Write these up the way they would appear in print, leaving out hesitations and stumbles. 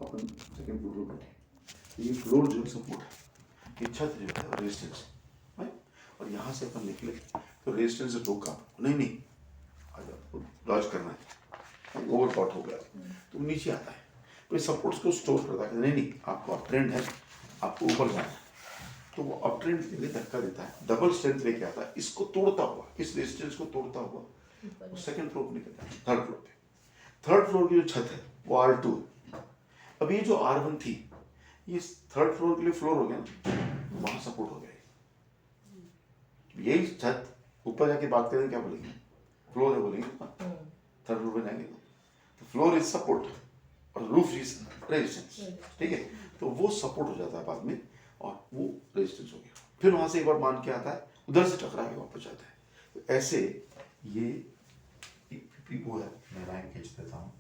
अपन second floor में बैठे, ये फ्लोर जो है सपोर्ट है, ये छत जो है रेजिस्टेंस है, और यहाँ से अपन निकले तो रेजिस्टेंस से रोका नहीं आज आपको डॉज करना है, ओवरशॉट हो गया तो नीचे आता है, तो ये सपोर्ट्स को स्टोर करता है, नहीं आपको अप ट्रेंड है, आपको ऊपर जाना है, तो वो अप ट्रेंड के लिए धक्का देता है, डबल स्ट्रेंथ लेके आता है, इसको तोड़ता हुआ, इस रेजिस्टेंस को तोड़ता हुआ सेकंड फ्लोर पर निकलता है, थर्ड फ्लोर की जो छत है वो R2 है। अब ये जो R1 थी, ये थर्ड फ्लोर के लिए फ्लोर हो गया ना, वहां सपोर्ट हो गया, यही छत ऊपर जाके बात करें क्या बोलेंगे, फ्लोर है बोलेंगे, थर्ड फ्लोर पे जाएंगे तो फ्लोर इज सपोर्ट और रूफ इज रेजिस्टेंस, ठीक है, तो वो सपोर्ट हो जाता है बाद में और वो रेजिस्टेंस हो गया, फिर वहां से एक बार मान के आता है, उधर से टकरा के वापस जाता है, तो ऐसे ये वो है, मैं लाइन खींच देता हूँ,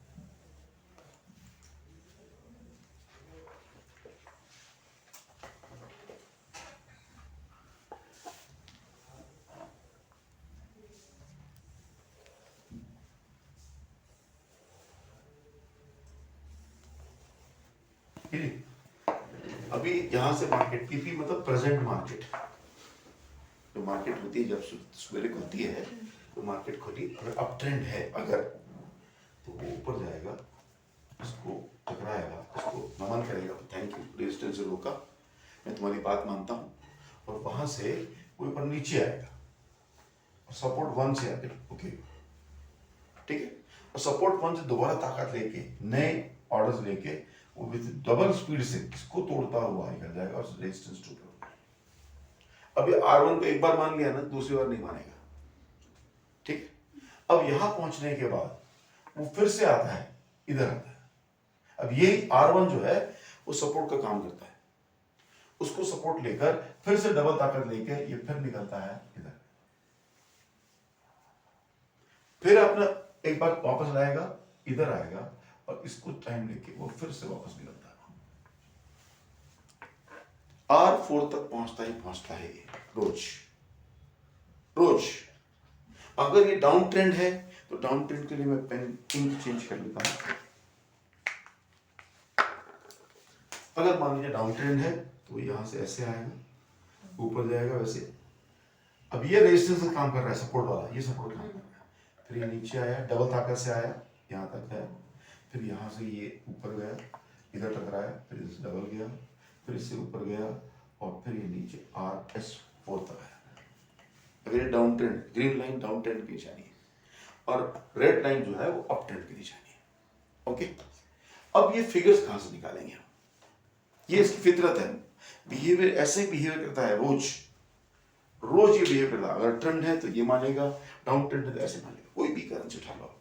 अभी यहां से मार्केट पीपी मतलब प्रेजेंट मार्केट, जो मार्केट होती है जब सवेरे खुलती है तो मार्केट खुली, अगर अप ट्रेंड है अगर तो वो ऊपर जाएगा, इसको टकराएगा, इसको नमन करेगा, थैंक यू रेजिस्टेंस से रोका, मैं तुम्हारी बात मानता हूँ, और वहां से वो ऊपर नीचे आएगा और सपोर्ट 1 से आगे, ओके ठीक है, और सपोर्ट 1 से दोबारा ताकत लेके नए ऑर्डर्स लेके वो विद डबल स्पीड से इसको तोड़ता हुआ निकल जाएगा और रेजिस्टेंस टूट जाएगा। अब ये R1 को एक बार मान लिया ना, दूसरी बार नहीं मानेगा, ठीक है, अब यहां पहुंचने के बाद वो फिर से आता है, इधर आता है, अब यही R1 जो है वो सपोर्ट का काम करता है, उसको सपोर्ट लेकर फिर से डबल ताकत लेके ये फिर निकलता है इधर, फिर अपना एक बार वापस लाएगा, इधर आएगा और इसको टाइम लेके वो फिर से वापस निकलता है, R4 तक पहुंचता है ये रोज। अगर ये डाउन ट्रेंड है तो डाउन ट्रेंड के लिए मैं पेन इंक चेंज कर लेता हूं, अगर मान लीजिए डाउन ट्रेंड है तो यहां से ऐसे आएगा, ऊपर जाएगा वैसे, अब ये रेजिस्टेंस का काम कर रहा है, सपोर्ट वाला, ये सपोर्ट काम कर रहा है, फिर ये नीचे आया, डबल ताकत से आया, यहाँ तक है, फिर यहाँ से ये ऊपर गया, इधर टकराया, फिर इससे डबल गया, फिर इससे ऊपर गया और फिर ये नीचे RS4 तक आया। अगर ये down trend, green line down trend की निशानी है और रेड लाइन जो है वो अप ट्रेंड की निशानी है, ओके। अब ये फिगर्स कहाँ से निकालेंगे हम, ये इसकी फितरत है, बिहेवियर ऐसे बिहेवियर करता है, रोज ये बिहेव करता है, अगर ट्रेंड है तो ये मानेगा, डाउन ट्रेंड है तो ऐसे मानेगा, कोई भी करेंसी उठा लो,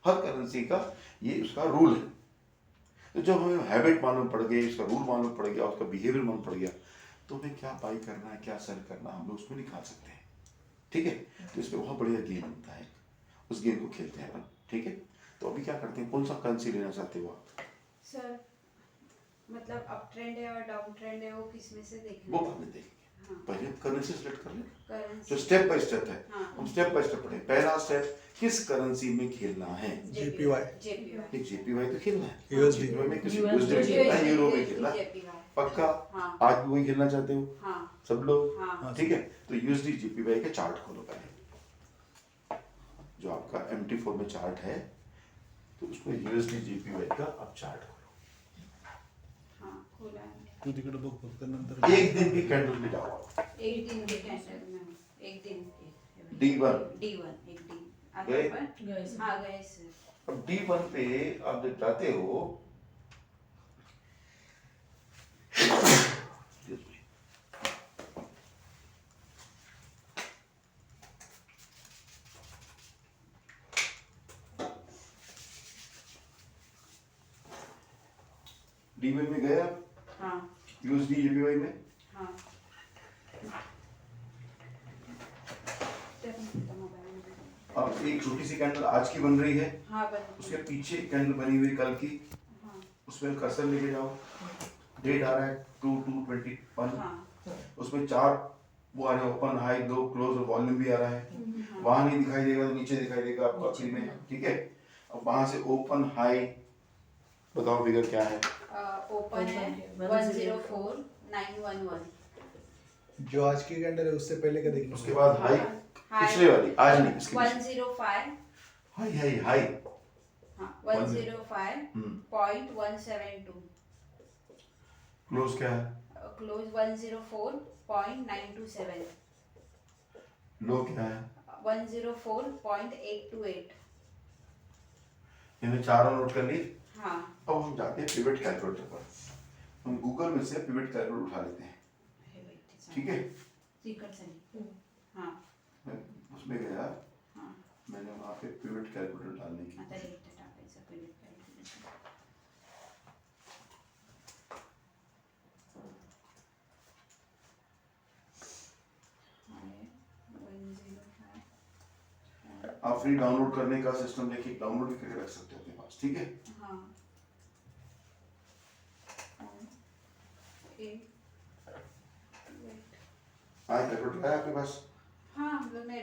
हर करेंसी का ये उसका रूल है, तो जब हमें हैबिट मालूम पड़ गई, उसका रूल मालूम पड़ गया, उसका बिहेवियर मालूम पड़ गया, तो हमें क्या बाई करना है, क्या सेल करना, हम लोग उसको निकाल सकते हैं, ठीक है, तो इसमें बहुत बढ़िया गेम होता है, उस गेम को खेलते हैं अपन, ठीक है, तो अभी क्या करते हैं, कौन सा करेंसी लेना चाहते हो आप सर? मतलब अप ट्रेंड है और डाउन ट्रेंड है, वो किस में से देखना वो बाद में देखेंगे, हाँ। पहले करेंसी सेलेक्ट कर लें, करेंसी जो स्टेप बाय स्टेप है, हाँ। हम स्टेप बाय स्टेप पढ़ें, पहला स्टेप किस करेंसी में खेलना है, JPY नहीं JPY तो खेलना है, USD में किसी USD में खेलना है, यूरो में खेलना है, पक्का, हाँ। आज भी वही खेलना चाहते हो हाँ। सब लोग, हाँ। ठीक है, तो USD JPY का चार्ट खोलो पहले, जो आपका MT4 में चार्ट है तो उसको USD JPY का आप चार्ट खोलो, हाँ, खोला है। तू तिकडे बघ फक्त नंतर एक दिन की कैंडल में जाओ, एक दिन के कैंडल में, एक दिन के D1 एक दिन गए? हाँ गए सर। अब D1 पे आप जब जाते हो, D1 में गए आप, हाँ। USD JPY में, हाँ। अब एक छोटी सी कैंडल आज की बन रही है, हाँ बन उसके पीछे एक कैंडल बनी हुई कल की, हाँ। उसमें कर्सर लेके जाओ, डेट आ रहा है 2/2/21, हाँ। उसमें 4 वो आ रहे हैं, ओपन हाई लो क्लोज और वॉल्यूम भी आ रहा है, वहां नहीं दिखाई देगा तो नीचे दिखाई देगा आपको आखिरी में, ठीक है, अब वहां से ओपन हाई बताओ फिगर क्या है, ओपन है 104911। जो आज की कैंडल है उससे पहले का देखना उसके बाद हाई, पिछले वाली आज नहीं, इसके पीछे 105। हाई हाई हाई हाँ 105.172। क्लोज क्या है, क्लोज 104.927। लो क्या है, 104.828। यानी चारों नोट कर ली। हाँ अब हम जाते हैं पिवट कैलकुलेटर पर, हम गूगल में से पिवट कैलकुलेटर उठा लेते हैं, ठीक है। हाँ मैं उसमें गया, हाँ मैंने वहाँ पे पिवट कैलकुलेटर डालने की, आता एकटा टाकायचं pivot calculator. आहे 105. आप फ्री डाउनलोड करने का सिस्टम देखिए, डाउनलोड भी करके रख सकते हो अपने पास, ठीक है। हाँ एक वेट। हाँ कैलकुलेटर है आपके पास, हाँ हम लोग ने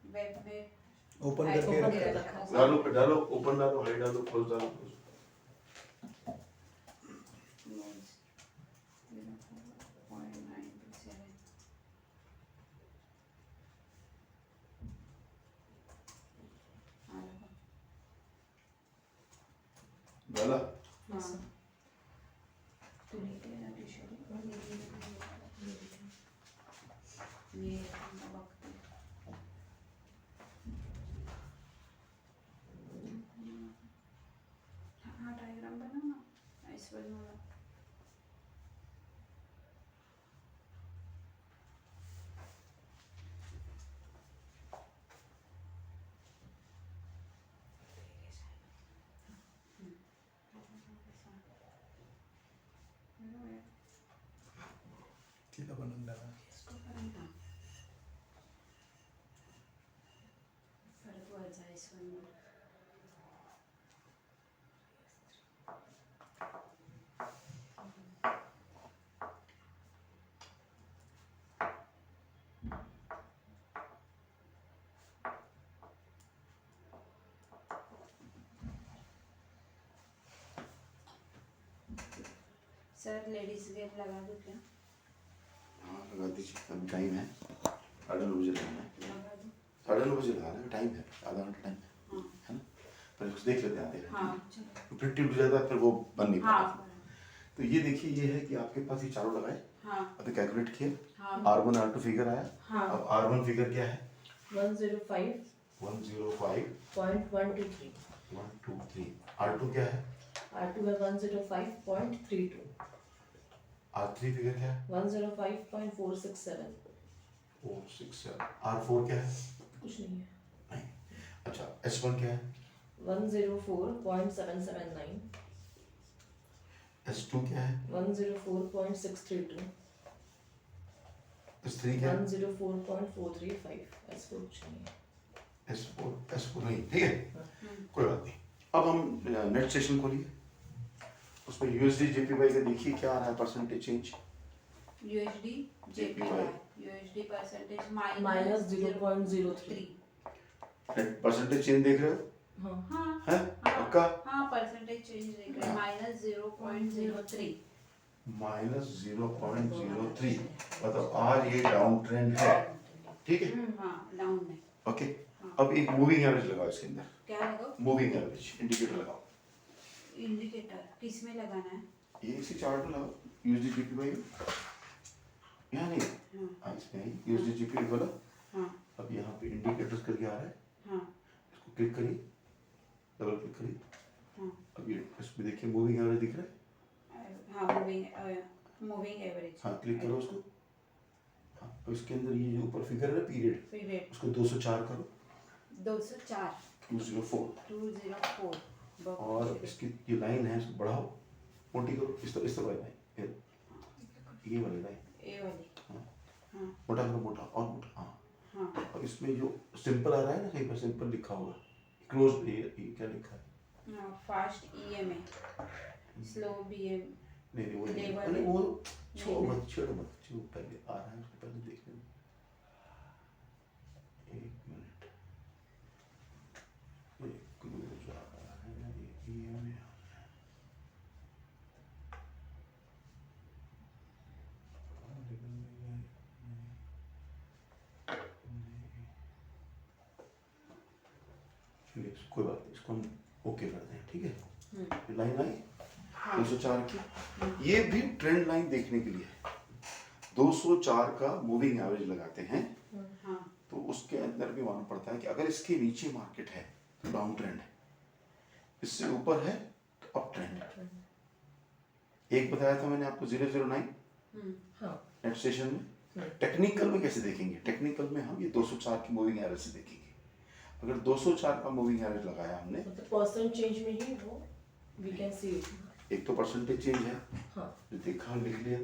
वेब में ओपन ऐड करके करके रखा रखा हुआ। डालो डालो, ओपन डालो, हाई डालो, क्लोज डालो, close। Close 0.927. आ रहा। डाला, हाँ तू लिहिते ना किशोरी, मी एकदा बघते. हा डायग्राम बनव ना आईसवर मला. तिला बनवून द्या. परत वरचा आईसवर. सर लेडीज गेम लगा दूं क्या? हाँ लगा दीजिए, अभी टाइम है, 9:30 बजे लगाना है, लगा दूं? 9:30 बजे लगाना है, टाइम है, आधा घंटा टाइम हाँ है ना। पहले कुछ देख लेते हैं आधे हाँ घंटे, चलो। फिर टिप जाता है, फिर वो बन नहीं पाता। हाँ तो ये देखिए, ये है कि आपके पास ये चारों लगाए, हाँ अभी कैलकुलेट किए, हाँ R1 R2 फिगर आया। हाँ। अब R1 फिगर क्या है, 105.123. 105.123। R2 क्या है, R2 है 105.32. R3 फिगर क्या है, 105.467. 467। R4 क्या है, कुछ नहीं है. नहीं। अच्छा S1 क्या है, 104.779. S2 क्या है, 104.632. S3 क्या है, 104.435. ऐसे कुछ नहीं है. S4 नहीं, ठीक है, कोई बात नहीं। अब हम नेट सेशन खोलिए, उसमें USD JPY का देखिए क्या आ रहा है percentage change. USD JPY USD percentage Minus 0.03. Net percentage change देख रहे हो, हाँ. हाँ है पक्का, हाँ परसेंटेज चेंज देख रहे हैं -0.03. -0.03, मतलब आज ये डाउन ट्रेंड है, ठीक है। हाँ डाउन में. ओके, अब एक मूविंग एवरेज लगाओ इसके अंदर, क्या लगाओ? मूविंग एवरेज इंडिकेटर लगाओ, इंडिकेटर किस में लगाना है? ये इसी चार्ट में लगाओ, USD JPY यहाँ नहीं, हाँ इसमें ही USD JPY बोला। हाँ अब यहाँ पे इंडिकेटर्स करके आ रहा है, हाँ इसको क्लिक करिए, डबल क्लिक करिए। हाँ अब ये इसमें देखिए मूविंग एवरेज दिख रहा है, हाँ मूविंग एवरेज. हाँ क्लिक करो उसको। हाँ अब इसके अंदर ये जो ऊपर फिगर है ना पीरियड, पीरियड उसको 204 करो, 204 204, 204. और इसकी ये लाइन है इसको बढ़ाओ, मोटी करो, इस तरह वाली लाइन, ये वाली लाइन, ए वाली. हाँ हाँ मोटा करो, मोटा और मोटा, हाँ। हाँ और इसमें जो सिंपल आ रहा है ना, कहीं पर सिंपल लिखा होगा, क्लोज, ये क्या लिखा है, फास्ट EMA स्लो BM. नहीं नहीं वो नहीं, Level अरे वो छोड़ो नहीं, मत, छेड़ो मत, जो पहले आ रहा है उसको पहले देख लेना। एक मिनट, ये क्लोज आ रहा है, ये EMA आ रहा है, ये कोई बात नहीं, इसको हम ओके करते हैं, ठीक है। हम्म, लाइन आई हाँ 204 की, ये भी ट्रेंड लाइन देखने के लिए है। 204 का मूविंग एवरेज लगाते हैं हाँ तो उसके अंदर भी मालूम पड़ता है कि अगर इसके नीचे मार्केट है तो डाउन ट्रेंड है, इससे ऊपर है तो अप ट्रेंड है। एक बताया था मैंने आपको 009 हाँ नेट स्टेशन में। टेक्निकल में कैसे देखेंगे? टेक्निकल में हम ये 204 की मूविंग एवरेज से देखेंगे। अगर 204 का मूविंग एवरेज लगाया हमने, मतलब परसेंट चेंज में ही वो वी कैन सी इट। एक तो परसेंटेज चेंज है हाँ जो देखा लिख लिया,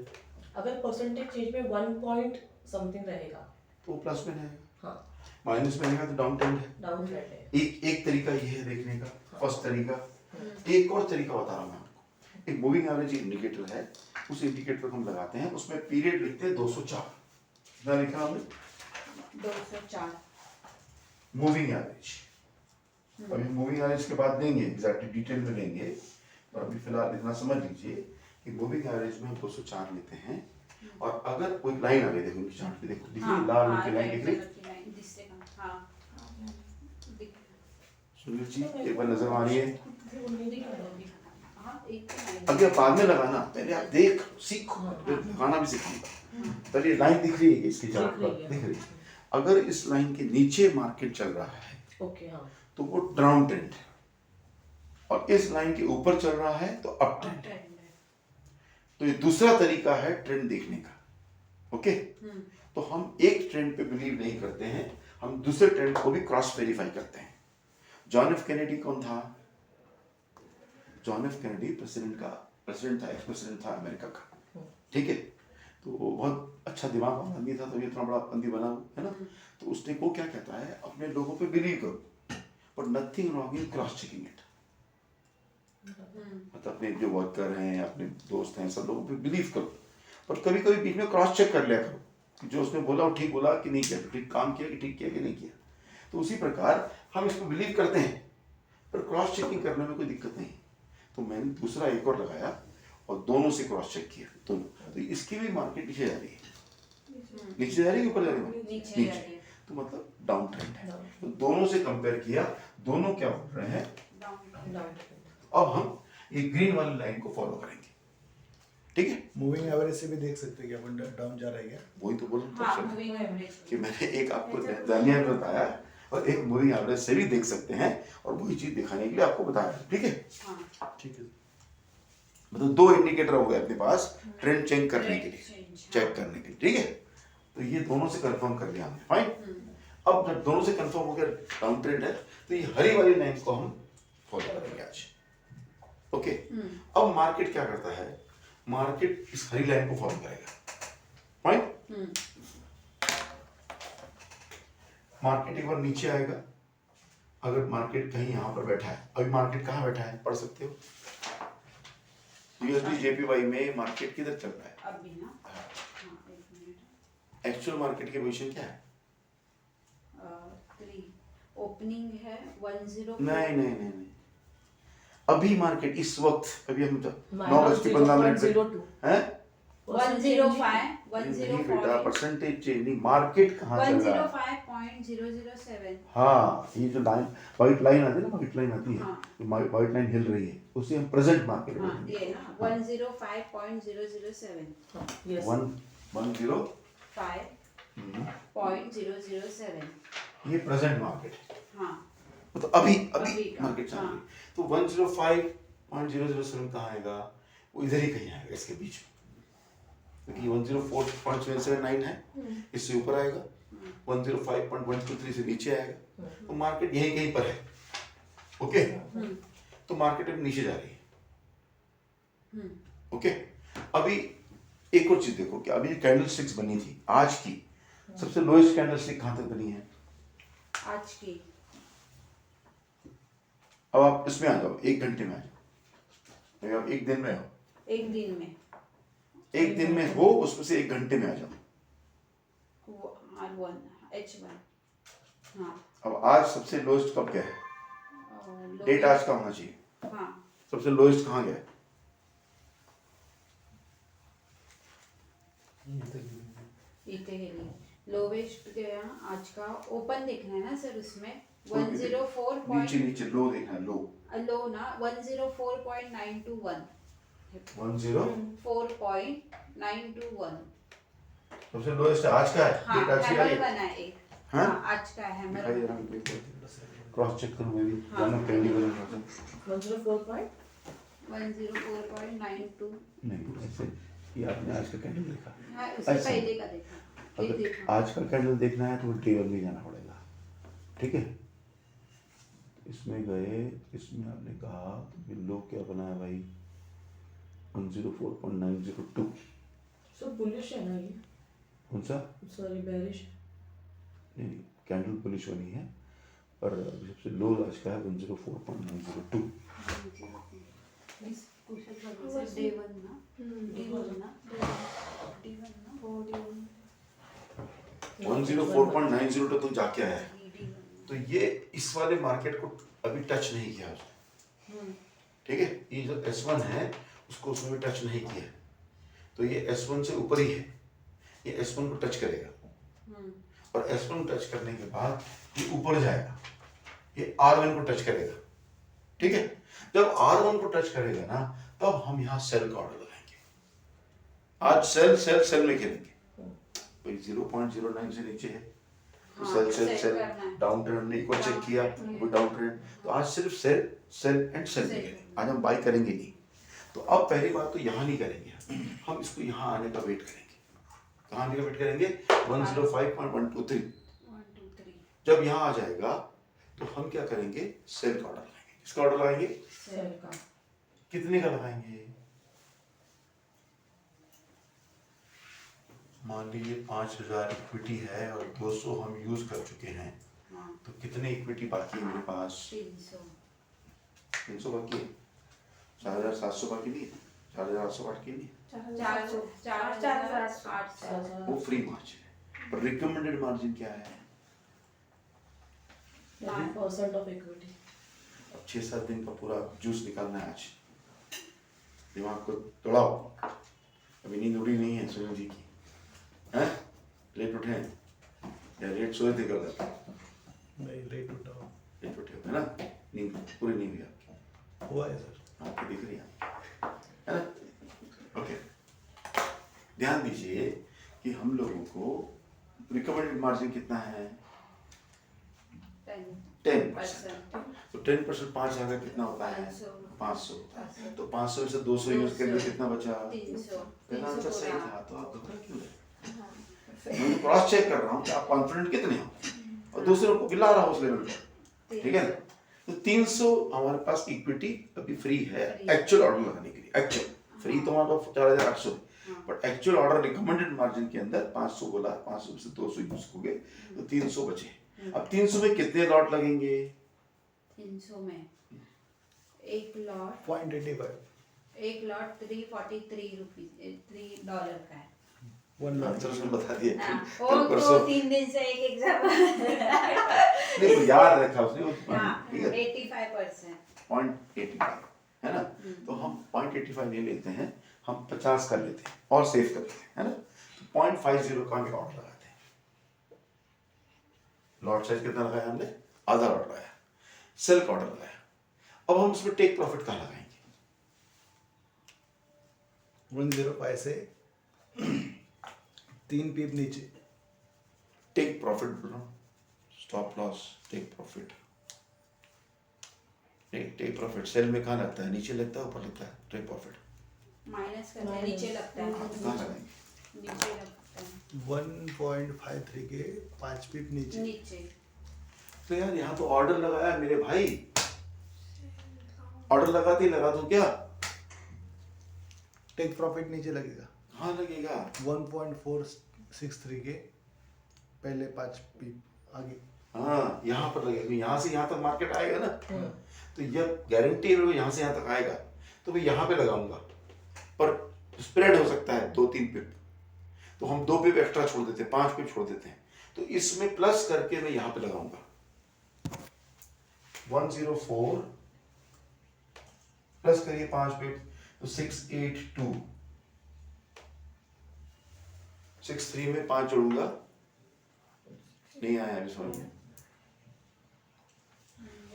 अगर परसेंटेज चेंज में 1 पॉइंट समथिंग रहेगा तो प्लस में रहेगा, हाँ माइनस में रहेगा तो डाउन ट्रेंड है। डाउन ट्रेंड है। एक तरीका ये है देखने का, फर्स्ट तरीका। एक और तरीका बता रहा हूँ मैं आपको। एक मूविंग एवरेज इंडिकेटर है, उस इंडिकेटर को हम लगाते हैं, उसमें पीरियड लिखते हैं 204। कितना लिखा हमने? 204 मूविंग एवरेज। अभी मूविंग एवरेज के बाद देंगे, एग्जैक्टली डिटेल में लेंगे, तो अभी फिलहाल इतना समझ लीजिए कि मूविंग एवरेज में हम 204 लेते हैं। और अगर कोई लाइन आ गई, देखो इनकी चार्ट पे, देखो दिख रही है, लाल रंग की लाइन दिख रही है। सुनील जी एक बार नजर मारिए। अगर बाद में लगाना, पहले आप देख सीखो, फिर लगाना भी सीखिएगा। पहले लाइन दिख रही है इसकी चार्ट पर, दिख रही है। अगर इस लाइन के नीचे मार्केट चल रहा है ओके हाँ तो वो डाउन ट्रेंड है, और इस लाइन के ऊपर चल रहा है तो अप ट्रेंड है। तो ये दूसरा तरीका है ट्रेंड देखने का, ओके। तो हम एक ट्रेंड पे बिलीव नहीं करते हैं, हम दूसरे ट्रेंड को भी क्रॉस वेरीफाई करते हैं। जॉन एफ कैनेडी कौन था? जॉन एफ कैनेडी प्रेसिडेंट था, एक्स प्रेसिडेंट था अमेरिका का, ठीक है। तो वो बहुत अच्छा दिमाग वाला आदमी था, तो ये इतना बड़ा बंदी बना है ना। तो उसने को क्या कहता है, अपने लोगों पे बिलीव करो, but nothing wrong in cross checking it. मतलब अपने जो वर्कर हैं, अपने दोस्त हैं, सब लोगों पे बिलीव करो, पर कभी कभी बीच में क्रॉस चेक कर लिया करो कि जो उसने बोला वो ठीक बोला कि नहीं किया, ठीक काम किया कि ठीक किया कि नहीं किया। तो उसी प्रकार हम इसको बिलीव करते हैं, पर क्रॉस चेकिंग करने में कोई दिक्कत नहीं। तो मैंने दूसरा एक और लगाया और दोनों से क्रॉस चेक किया दोनों। तो इसकी भी मार्केट नीचे जा रही है, नीचे जा रही है, ऊपर जा रही है? नीचे जा रही है। तो मतलब डाउन ट्रेंड है। तो दोनों से कंपेयर किया, दोनों क्या बोल रहे हैं? Down trend. अब हम ये ग्रीन वाली लाइन को फॉलो करेंगे, ठीक है। मूविंग एवरेज से भी देख सकते हैं कि अपन डाउन जा रहा है क्या? वही तो बोल रहा हाँ हूँ मूविंग एवरेज कि मैंने एक आपको जानिया में बताया और एक मूविंग एवरेज से भी देख सकते हैं, और वही चीज दिखाने के लिए आपको बताया, ठीक है। हाँ ठीक है, मतलब दो इंडिकेटर हो गए अपने पास ट्रेंड चेक करने के लिए, चेक करने के लिए, ठीक है। तो ये दोनों से कंफर्म कर लिया हमने, फाइन। अब जब दोनों से कंफर्म हो गया डाउन ट्रेंड है, तो ये हरी वाली लाइन को हम फॉलो करेंगे आज, ओके। अब मार्केट क्या करता है? मार्केट इस हरी लाइन को फॉलो करेगा, फाइन। मार्केट एक बार नीचे आएगा, अगर मार्केट कहीं यहाँ पर बैठा है, अभी मार्केट कहाँ बैठा है पढ़ सकते हो? यूएसडी जेपीवाई में मार्केट किधर चल रहा है अभी ना? हाँ एक मिनट। एक्चुअल मार्केट की पोजीशन क्या है? 3 ओपनिंग है 10। नहीं नहीं नहीं नहीं, अभी मार्केट इस वक्त, अभी हम 9:15 पे हैं 105 नहीं बेटा, परसेंटेज चेंज नहीं, मार्केट कहाँ चल रहा है? 105.007। हाँ, ये जो लाइन व्हाइट लाइन आती है ना, व्हाइट लाइन आती है, हाँ। व्हाइट लाइन हिल रही है, उसे हम प्रेजेंट मार्केट हाँ बोलते ये ना 105.007। यस हैं। 105 5.007। ये प्रेजेंट मार्केट है, हाँ मतलब अभी अभी अभी का, मार्केट चल रही है। हाँ। तो 105.007 कहाँ आएगा? वो इधर ही कहीं आएगा, इसके बीच में, क्योंकि 104.779 है, इससे ऊपर आएगा, 105.123 से नीचे आएगा, तो मार्केट यहीं कहीं पर है, ओके। तो मार्केट अब नीचे जा रही है, ओके। अभी एक और चीज देखो कि अभी कैंडल स्टिक्स बनी थी आज की, सबसे लोएस्ट कैंडल स्टिक कहाँ तक बनी है आज की? अब आप इसमें आ जाओ, 1 घंटे में आ जाओ, या आप एक दिन में हो, एक दिन में एक दिन में हो, उसमें से 1 घंटे में आ जाओ। H1। हाँ अब आज सबसे लोएस्ट कब गया है? डेट आज का होना चाहिए। हाँ सबसे लोएस्ट कहाँ गया है? इथे गेली लोवेस्ट गया आज का। ओपन देखना है ना सर उसमें? 104 नीचे नीचे लो देखना लो लो ना 104.921 10 4.921 सबसे लोएस्ट आज का है हाँ डेट आज की हैमर आई बना है एक हाँ? हाँ आज का हैमर दिखाई दे रहा है क्रॉस चेक करूँ मैं भी जाना कैंडी करूँगा 104 point? 104.92 नहीं ऐसे ये आपने आज का कैंडल देखा हाँ उससे ऐसे। पहले का देखा एक अगर देखा आज का कैंडल देखना है तो टेबल में जाना पड़ेगा ठीक है इसमें गए इसमें आपने कहा कि लो क्या बना है भाई 104.902 So bullish है ना ये? कौन सा Sorry, bearish. नहीं कैंडल पुलिस वाली है और अभी सबसे लो आज का है 104.902 डे वन ना D1 ना D1 ना 104.902 तो जाके आया है D1 तो ये इस वाले मार्केट को अभी टच नहीं किया उसने ठीक है ये जो S1 है उसको उसने भी टच नहीं किया तो ये S1 से ऊपर ही है ये S1 को टच करेगा और S1 को टच करने के बाद ये ऊपर जाएगा ये R1 को टच करेगा ठीक है जब R1 को टच करेगा ना तब हम यहाँ सेल का ऑर्डर लगाएंगे आज सेल सेल सेल में खेलेंगे भाई 0.09 से नीचे है तो हाँ, सेल सेल सेल सेल करना है। डाउन ट्रेंड ने एक बार चेक किया वो डाउन ट्रेंड तो आज सिर्फ sell sell and sell sell. करेंगे आज हम बाई करेंगे नहीं तो अब पहली बात तो यहाँ नहीं करेंगे हम इसको यहाँ आने का वेट करेंगे कहाँ आने का वेट करेंगे 105.123 1 2 3 जब यहाँ आ जाएगा तो हम क्या करेंगे सेल का ऑर्डर लगाएंगे किसका ऑर्डर लगाएंगे Sell का. कितने का लगाएंगे मान लीजिए 5000 इक्विटी है और 200 हम यूज कर चुके हैं हाँ तो कितने इक्विटी बाकी है मेरे पास 300 300 बाकी है 4700 बाकी नहीं है 4800 बाकी नहीं है 4,800 वो फ्री मार्जिन है पर रिकमेंडेड मार्जिन क्या है 30% of equity. अब 6-7 दिन का पूरा जूस निकालना है आज दिमाग को दौड़ाओ अभी नींद उड़ी नहीं है सुनील जी की हैं लेट उठे या लेट सोए थे कल नहीं लेट उठाओ लेट उठे है ना नींद पूरी नहीं हुई आपकी हुआ है सर आपकी दिख रही है ना ओके ध्यान दीजिए कि हम लोगों को रिकमेंडेड मार्जिन कितना है 10% तो 10% 5,000 का कितना होता है 500 तो 500 में से 200 यूज करके कितना बचा 300 पहला आंसर सही था तो आप घबरा क्यों रहे मैं क्रॉस चेक कर रहा हूँ कि आप कॉन्फिडेंट कितने हो और दूसरों को गिला रहा हूँ उस लेवल पर ठीक है ना तो 300 हमारे पास इक्विटी अभी फ्री है एक्चुअल ऑर्डर लगाने के लिए एक्चुअल फ्री तो हमारे पास 4,800 but actual order recommended margin के अंदर 500 बोला 500 से 200 यूज हो गए तो 300 बचे अब 300 में कितने लॉट लगेंगे 300 में एक लॉट 0.85 एक लॉट 343 रुपीज $3 का है वन लॉट आंसर उसने बता दिया हाँ, कल वो तो परसों 3 दिन से एक एग्जाम नहीं वो याद रखा उसने वो ठीक है 85% 0.85 है ना तो हम 0.85 नहीं लेते हैं हम 50 कर लेते हैं और सेव करते हैं है ना तो 0.50 का हम लॉट लगाते हैं लॉट साइज कितना लगाया हमने आधा लॉट लगाया सेल का ऑर्डर लगाया अब हम उसमें टेक प्रॉफिट कहाँ लगाएंगे 105 से 3 पीप नीचे टेक प्रॉफिट बोलो stop loss take profit take profit sell में कहाँ लगता है नीचे लगता है ऊपर लगता है टेक प्रॉफिट माइनस करते हैं नीचे लगता है कहाँ लगाएंगे नीचे लगता है 1.53 के 5 पीप नीचे नीचे तो यार यहाँ तो ऑर्डर लगाया मेरे भाई ऑर्डर लगाते ही लगा दूं क्या टेक प्रॉफिट नीचे लगेगा हाँ लगेगा 1.463 के पहले 5 पीप आगे हाँ यहाँ पर लगेगा यहाँ से यहाँ तक मार्केट आएगा ना तो ये गारंटी है मेरे को यहाँ से यहाँ तक आएगा तो मैं यहाँ पे लगाऊंगा पर स्प्रेड हो सकता है 2-3 पिप तो हम 2 पिप एक्स्ट्रा छोड़ देते हैं 5 पिप छोड़ देते हैं तो इसमें प्लस करके मैं यहाँ पे लगाऊंगा 104 प्लस करिए 5 पिप तो 682 63 में 5 जोड़ूंगा नहीं आया अभी समझ में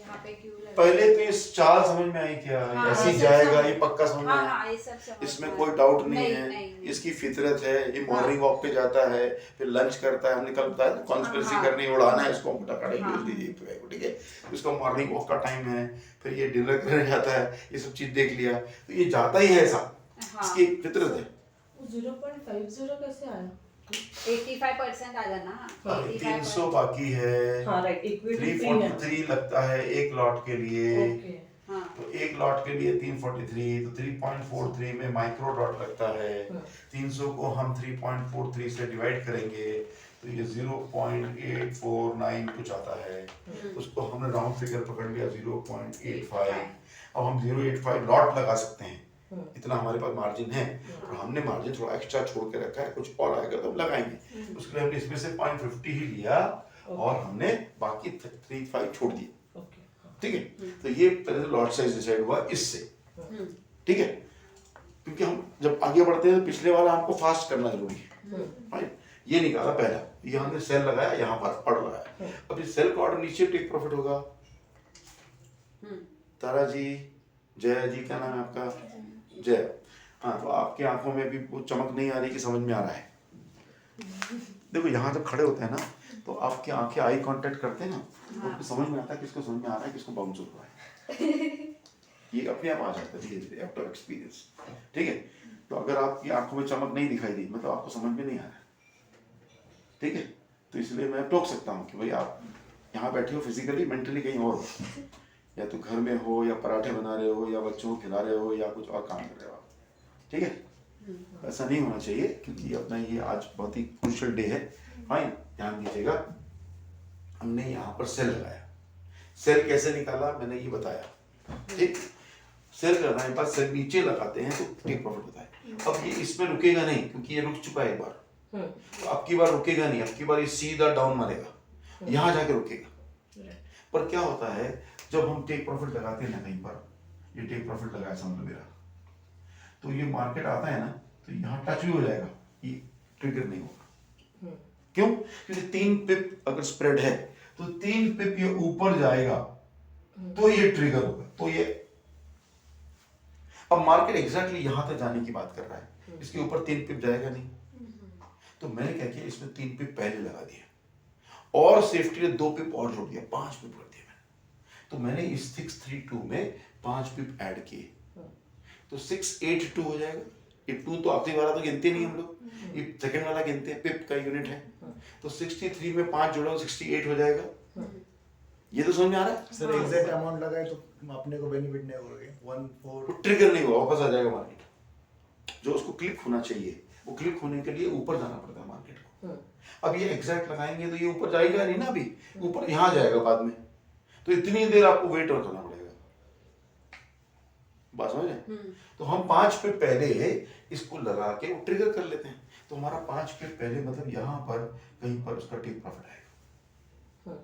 यहाँ पे क्यों लगा? पहले तो ये चाल समझ में आई क्या, हाँ, ऐसे ही हाँ, जाएगा, सब- ये पक्का समझ में हाँ आया। हाँ, ये सब समझ इसमें में कोई आया। डाउट नहीं नहीं, है, नहीं। इसकी फितरत है, ये मॉर्निंग हाँ। वॉक पे जाता है, फिर लंच करता है, हमने कल बताया था कॉन्स्पिरेसी हाँ। करनी है, उड़ाना है इसको, मोटा काढ़े हाँ। भेज दीजिए, ठीक है, इसका मॉर्निंग वॉक का टाइम है, फिर ये डिनर करने जाता है, ये सब चीज देख लिया, तो ये जाता ही है ऐसा, हाँ। इसकी फितरत है। 0.50 कैसे आया? 85% आ जाना। 300 बाकी है, हाँ राइट, इक्विटी फ्री है। 343 लगता है एक लॉट के लिए, ओके। हाँ। तो एक लॉट के लिए 343, तो 3.43 में माइक्रो डॉट लगता है, 300 को हम 3.43 से डिवाइड करेंगे तो ये 0.849 कुछ आता है, उसको हमने राउंड फिगर पकड़ लिया 0.85, अब हम 0.85 लॉट लगा सकते हैं, इतना हमारे पास मार्जिन है, और हमने मार्जिन थोड़ा एक्स्ट्रा छोड़ के रखा है, कुछ और आएगा तो हम लगाएंगे, उसके लिए हमने इसमें से 0.50 ही लिया और हमने बाकी 35 छोड़ दिए, ठीक है। तो ये पहले लॉट साइज डिसाइड हुआ इससे, ठीक है, क्योंकि हम जब आगे बढ़ते हैं तो पिछले वाला हमको फास्ट करना जरूरी है, राइट। ये निकाला पहला, ये हमने सेल लगाया, यहाँ पर ऑर्डर लगाया, अब इस सेल का ऑर्डर नीचे टेक प्रॉफिट होगा। तारा जी, जया जी, क्या नाम है आपका? जय। हाँ, तो आपकी आंखों में भी वो चमक नहीं आ रही कि समझ में आ रहा है? देखो यहाँ जब खड़े होते हैं ना तो आपकी आंखें आई कांटेक्ट करते हैं ना, तो आपको समझ में आता है किसको समझ में आ रहा है, किसको बाउंस हो रहा है, ये अपने आप आ जाता है धीरे धीरे आफ्टर एक्सपीरियंस, ठीक है। तो अगर आपकी आंखों में चमक नहीं दिखाई दी मतलब आपको समझ में नहीं आ रहा है, ठीक है। तो इसलिए मैं टोक सकता हूँ कि भाई आप यहाँ बैठे हो, फिजिकली मेंटली कहीं और हो, या तो घर में हो, या पराठे बना रहे हो, या बच्चों को खिला रहे हो, या कुछ और काम कर रहे हो आप, ठीक है। ऐसा नहीं होना चाहिए क्योंकि अपना ये आज बहुत ही क्रूशियल डे है, फाइन, ध्यान दीजिएगा। हमने यहाँ पर सेल लगाया, सेल कैसे निकाला मैंने ये बताया, ठीक। सेल लगाने के बाद सेल नीचे लगाते हैं तो टेक प्रॉफिट होता है। अब ये इसमें रुकेगा नहीं क्योंकि ये रुक चुका है एक बार, तो अब की बार रुकेगा नहीं, अब की बार ये सीधा डाउन मारेगा, यहाँ जाके रुकेगा। पर क्या होता है जब हम टेक प्रॉफिट लगाते हैं ना कहीं पर, ये टेक प्रॉफिट लगाया समझ मेरा, तो ये मार्केट आता है ना तो यहाँ टच भी हो जाएगा, ये ट्रिगर नहीं होगा। क्यों? क्योंकि 3 पिप अगर स्प्रेड है तो 3 पिप ये ऊपर जाएगा तो ये ट्रिगर होगा, तो ये अब मार्केट एग्जैक्टली यहां तक जाने की बात कर रहा है, इसके ऊपर 3 पिप जाएगा नहीं, तो मैंने क्या किया इसमें 3 पिप पहले लगा दिया और सेफ्टी ने 2 पिप और जोड़ दिया, 5 पिप कर दिया मैंने। तो मैंने इस 632 में 5 पिप ऐड किए तो 682 हो जाएगा। ये 2 तो आखिरी वाला तो गिनते नहीं हम लोग, ये सेकंड वाला गिनते हैं, पिप का यूनिट है, तो 63 में 5 जोड़ो 68 हो जाएगा। ये तो समझ में आ रहा है सर? एग्जैक्ट अमाउंट लगाए तो अपने को बेनिफिट नहीं होगा, 14 ट्रिगर नहीं हुआ, वापस आ जाएगा मार्केट। जो उसको क्लिक होना चाहिए वो क्लिक होने के लिए ऊपर जाना पड़ता है मार्केट को। अब ये एग्जैक्ट लगाएंगे तो ये ऊपर जाएगा नहीं ना, अभी ऊपर यहाँ जाएगा बाद में, तो इतनी देर आपको वेट करना पड़ेगा, बात समझ रहे? तो हम 5 पे पहले इसको लगा के वो ट्रिगर कर लेते हैं, तो हमारा 5 पे पहले मतलब यहाँ पर कहीं पर उसका टेक प्रॉफिट आएगा,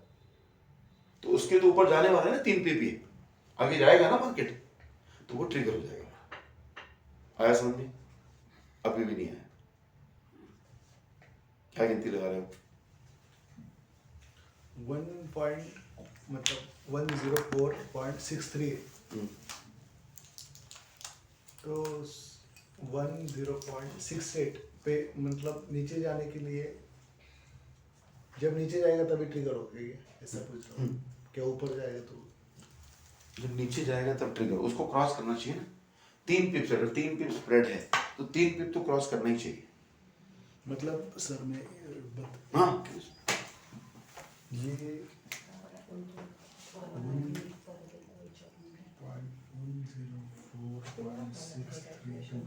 तो उसके तो ऊपर जाने वाला है ना 3 पे भी आगे जाएगा ना मार्केट, तो वो ट्रिगर हो जाएगा। आया समझ में? अभी भी नहीं आया, क्या गिनती लगा रहे हो? 104.63 तो 10.68 पे मतलब नीचे जाने के लिए, जब नीचे जाएगा तभी ट्रिगर होगा ये, ऐसा पूछ रहा हूँ। क्या ऊपर जाएगा तो जब नीचे जाएगा तब ट्रिगर, उसको क्रॉस करना चाहिए ना। 3 पिप्स, अगर 3 पिप स्प्रेड है तो 3 पिप तो क्रॉस करना ही चाहिए। मतलब सर मैं हाँ, ये 1.104.63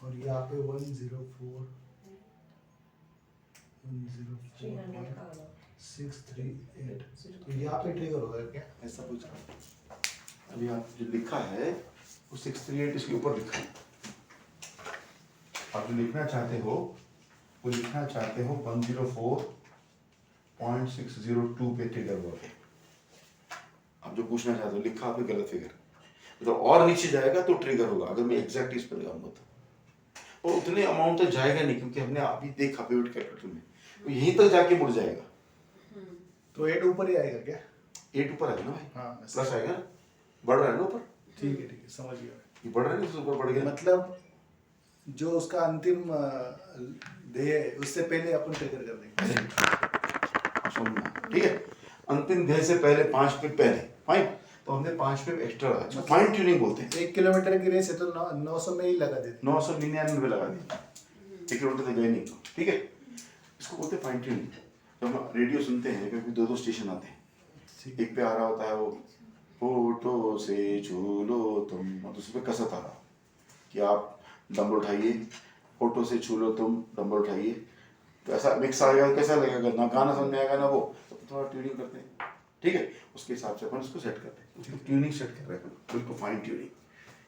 और यहाँ पे 104.638 तो यहाँ पे ट्रिगर होगा क्या, ऐसा पूछ रहा हूँ। अभी आप जो लिखा है वो 638 इसके ऊपर लिखा है, आप जो लिखना चाहते हो वो लिखना चाहते हो 104.602 पे ट्रिगर हुआ है। आप जो पूछना चाहते हो लिखा आपने गलत फिगर, तो और नीचे जाएगा तो ट्रिगर होगा, अगर मैं एग्जैक्ट इस पर लगाऊंगा तो, और उतने अमाउंट तक जाएगा नहीं क्योंकि हमने अभी देखा पिवट कैलकुलेटर में, तो यहीं तक जाके मुड़ जाएगा। तो 8 ऊपर ही आएगा क्या? 8 ऊपर आएगा ना भाई, हाँ प्लस आएगा ना, बढ़ रहा है ना ऊपर, ठीक है समझ गया ये बढ़ रहा है ना, उससे ऊपर बढ़ गया। मतलब जो उसका अंतिम ध्येय है उससे पहले अपन ट्रिगर कर देंगे। सुनना ठीक है, अंतिम ध्येय से पहले 5 पिप पहले, फाइन, तो हमने 5 पिप एक्स्ट्रा लगा, इसको फाइन ट्यूनिंग बोलते हैं। 1 किलोमीटर की रेस है तो 900 में ही लगा देते 999 लगा दिया, 1 किलोमीटर तक गए नहीं, ठीक है, इसको बोलते हैं फाइन ट्यूनिंग। जब हम रेडियो सुनते हैं क्योंकि 2 स्टेशन आते हैं, ठीक एक पे आ रहा होता है वो होठों से छू लो तुम, और दूसरे पे कसत आ रहा कि आप डंबल उठाइए, होठों से छू लो तुम, डंबल उठाइए, तो ऐसा मिक्स आएगा, कैसा लगेगा, ना गाना समझ में आएगा ना वो, तो थोड़ा ट्यूनिंग करते हैं, ठीक है, उसके हिसाब से अपन उसको सेट करते हैं, उसकी ट्यूनिंग सेट कर रहे हैं अपन, बिल्कुल फाइन ट्यूनिंग,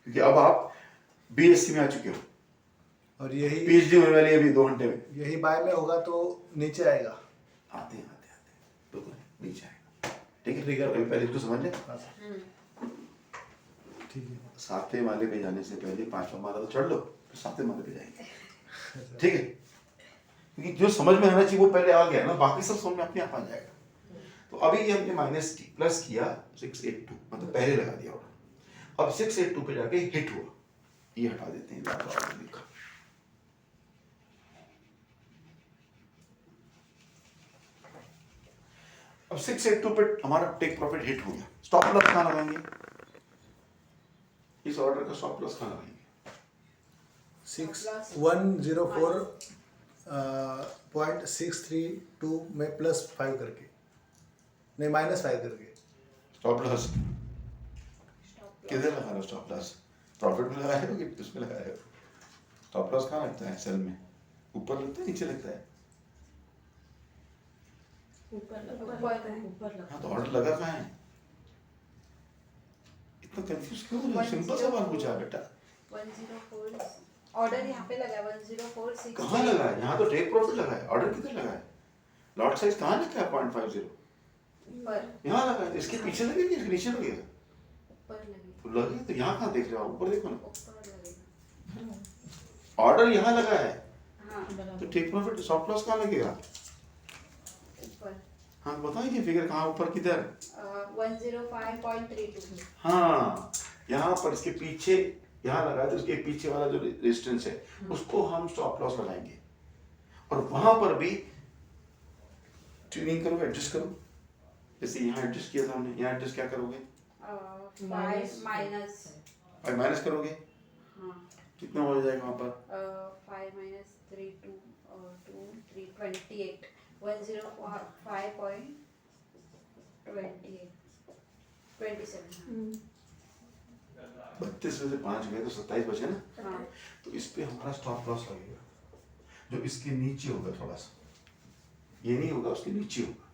क्योंकि अब आप BSc में आ चुके हो, और यही PhD होने वाली है अभी 2 घंटे में, यही बाय में होगा तो नीचे आएगा। आते हैं बिल्कुल नीचे आएगा, ठीक है, Trigger अभी पहले इसको समझ लें। हाँ सर, ठीक है 7वें माले पे जाने से पहले 5वां माला तो चढ़ लो, फिर 7वें माले पे जाएंगे, ठीक है, क्योंकि जो समझ में आना चाहिए वो पहले आ गया ना, बाकी सब समझ में अपने आप आ जाएगा। तो अभी ये हमने प्लस किया 682, मतलब पहले लगा दिया ऑर्डर, अब 682 पे जाके हिट हुआ, ये हटा देते हैं ऑर्डर लिखा, अब 682 पे हमारा टेक प्रॉफिट हिट हो गया, स्टॉप लॉस कहाँ लगाएंगे, इस ऑर्डर का स्टॉप लॉस कहाँ लगाएंगे, 104.632 में +5 करके, नहीं -5 करके। स्टॉप लॉस किधर लगा रहे हो, स्टॉप लॉस प्रॉफिट में लगाया हो कि उसमें लगाया हो, स्टॉप लॉस कहाँ लगता है, सेल में ऊपर लगता है नीचे लगता है, ऊपर लगा। हाँ तो ऑर्डर लगा कहाँ है, इतना कंफ्यूज क्यों हो रहे हो, सिंपल सवाल पूछा बेटा, 104 ऑर्डर यहाँ पे लगा 104.6 कहाँ लगा है, यहाँ तो टेक प्रॉफिट लगा है, ऑर्डर किधर लगा है, लॉट साइज कहाँ लिखा है 0.50, पर यहाँ लगा है, तो इसके पीछे लगेगा इसके नीचे लगेगा, ऊपर लगेगा, तो लगे तो यहाँ कहाँ देख रहे हो, ऊपर देखो ना, ऊपर लगेगा, ऑर्डर यहाँ लगा है, हाँ तो टेक प्रॉफिट स्टॉप लॉस कहाँ लगेगा, ऊपर हाँ बताइए फिगर कहाँ ऊपर किधर, 105.32 हाँ यहाँ पर इसके पीछे यहाँ लगा है, तो इसके पीछे वाला जो रेजिस्टेंस है उसको हम स्टॉप लॉस लगाएंगे, और वहां पर भी ट्यूनिंग करो, एडजस्ट करो, जैसे यहाँ एडजस्ट किया था हमने, यहाँ एडजस्ट क्या करोगे, 5 माइनस और माइनस करोगे, हाँ कितना हो जाएगा वहां पर, 5 minus 3 2 2 3 28 105.28 27 32 में से 5 गए तो 27 बचे ना, हाँ तो इस पे हमारा स्टॉप लॉस लगेगा, जो इसके नीचे होगा थोड़ा सा, ये नहीं होगा उसके नीचे होगा,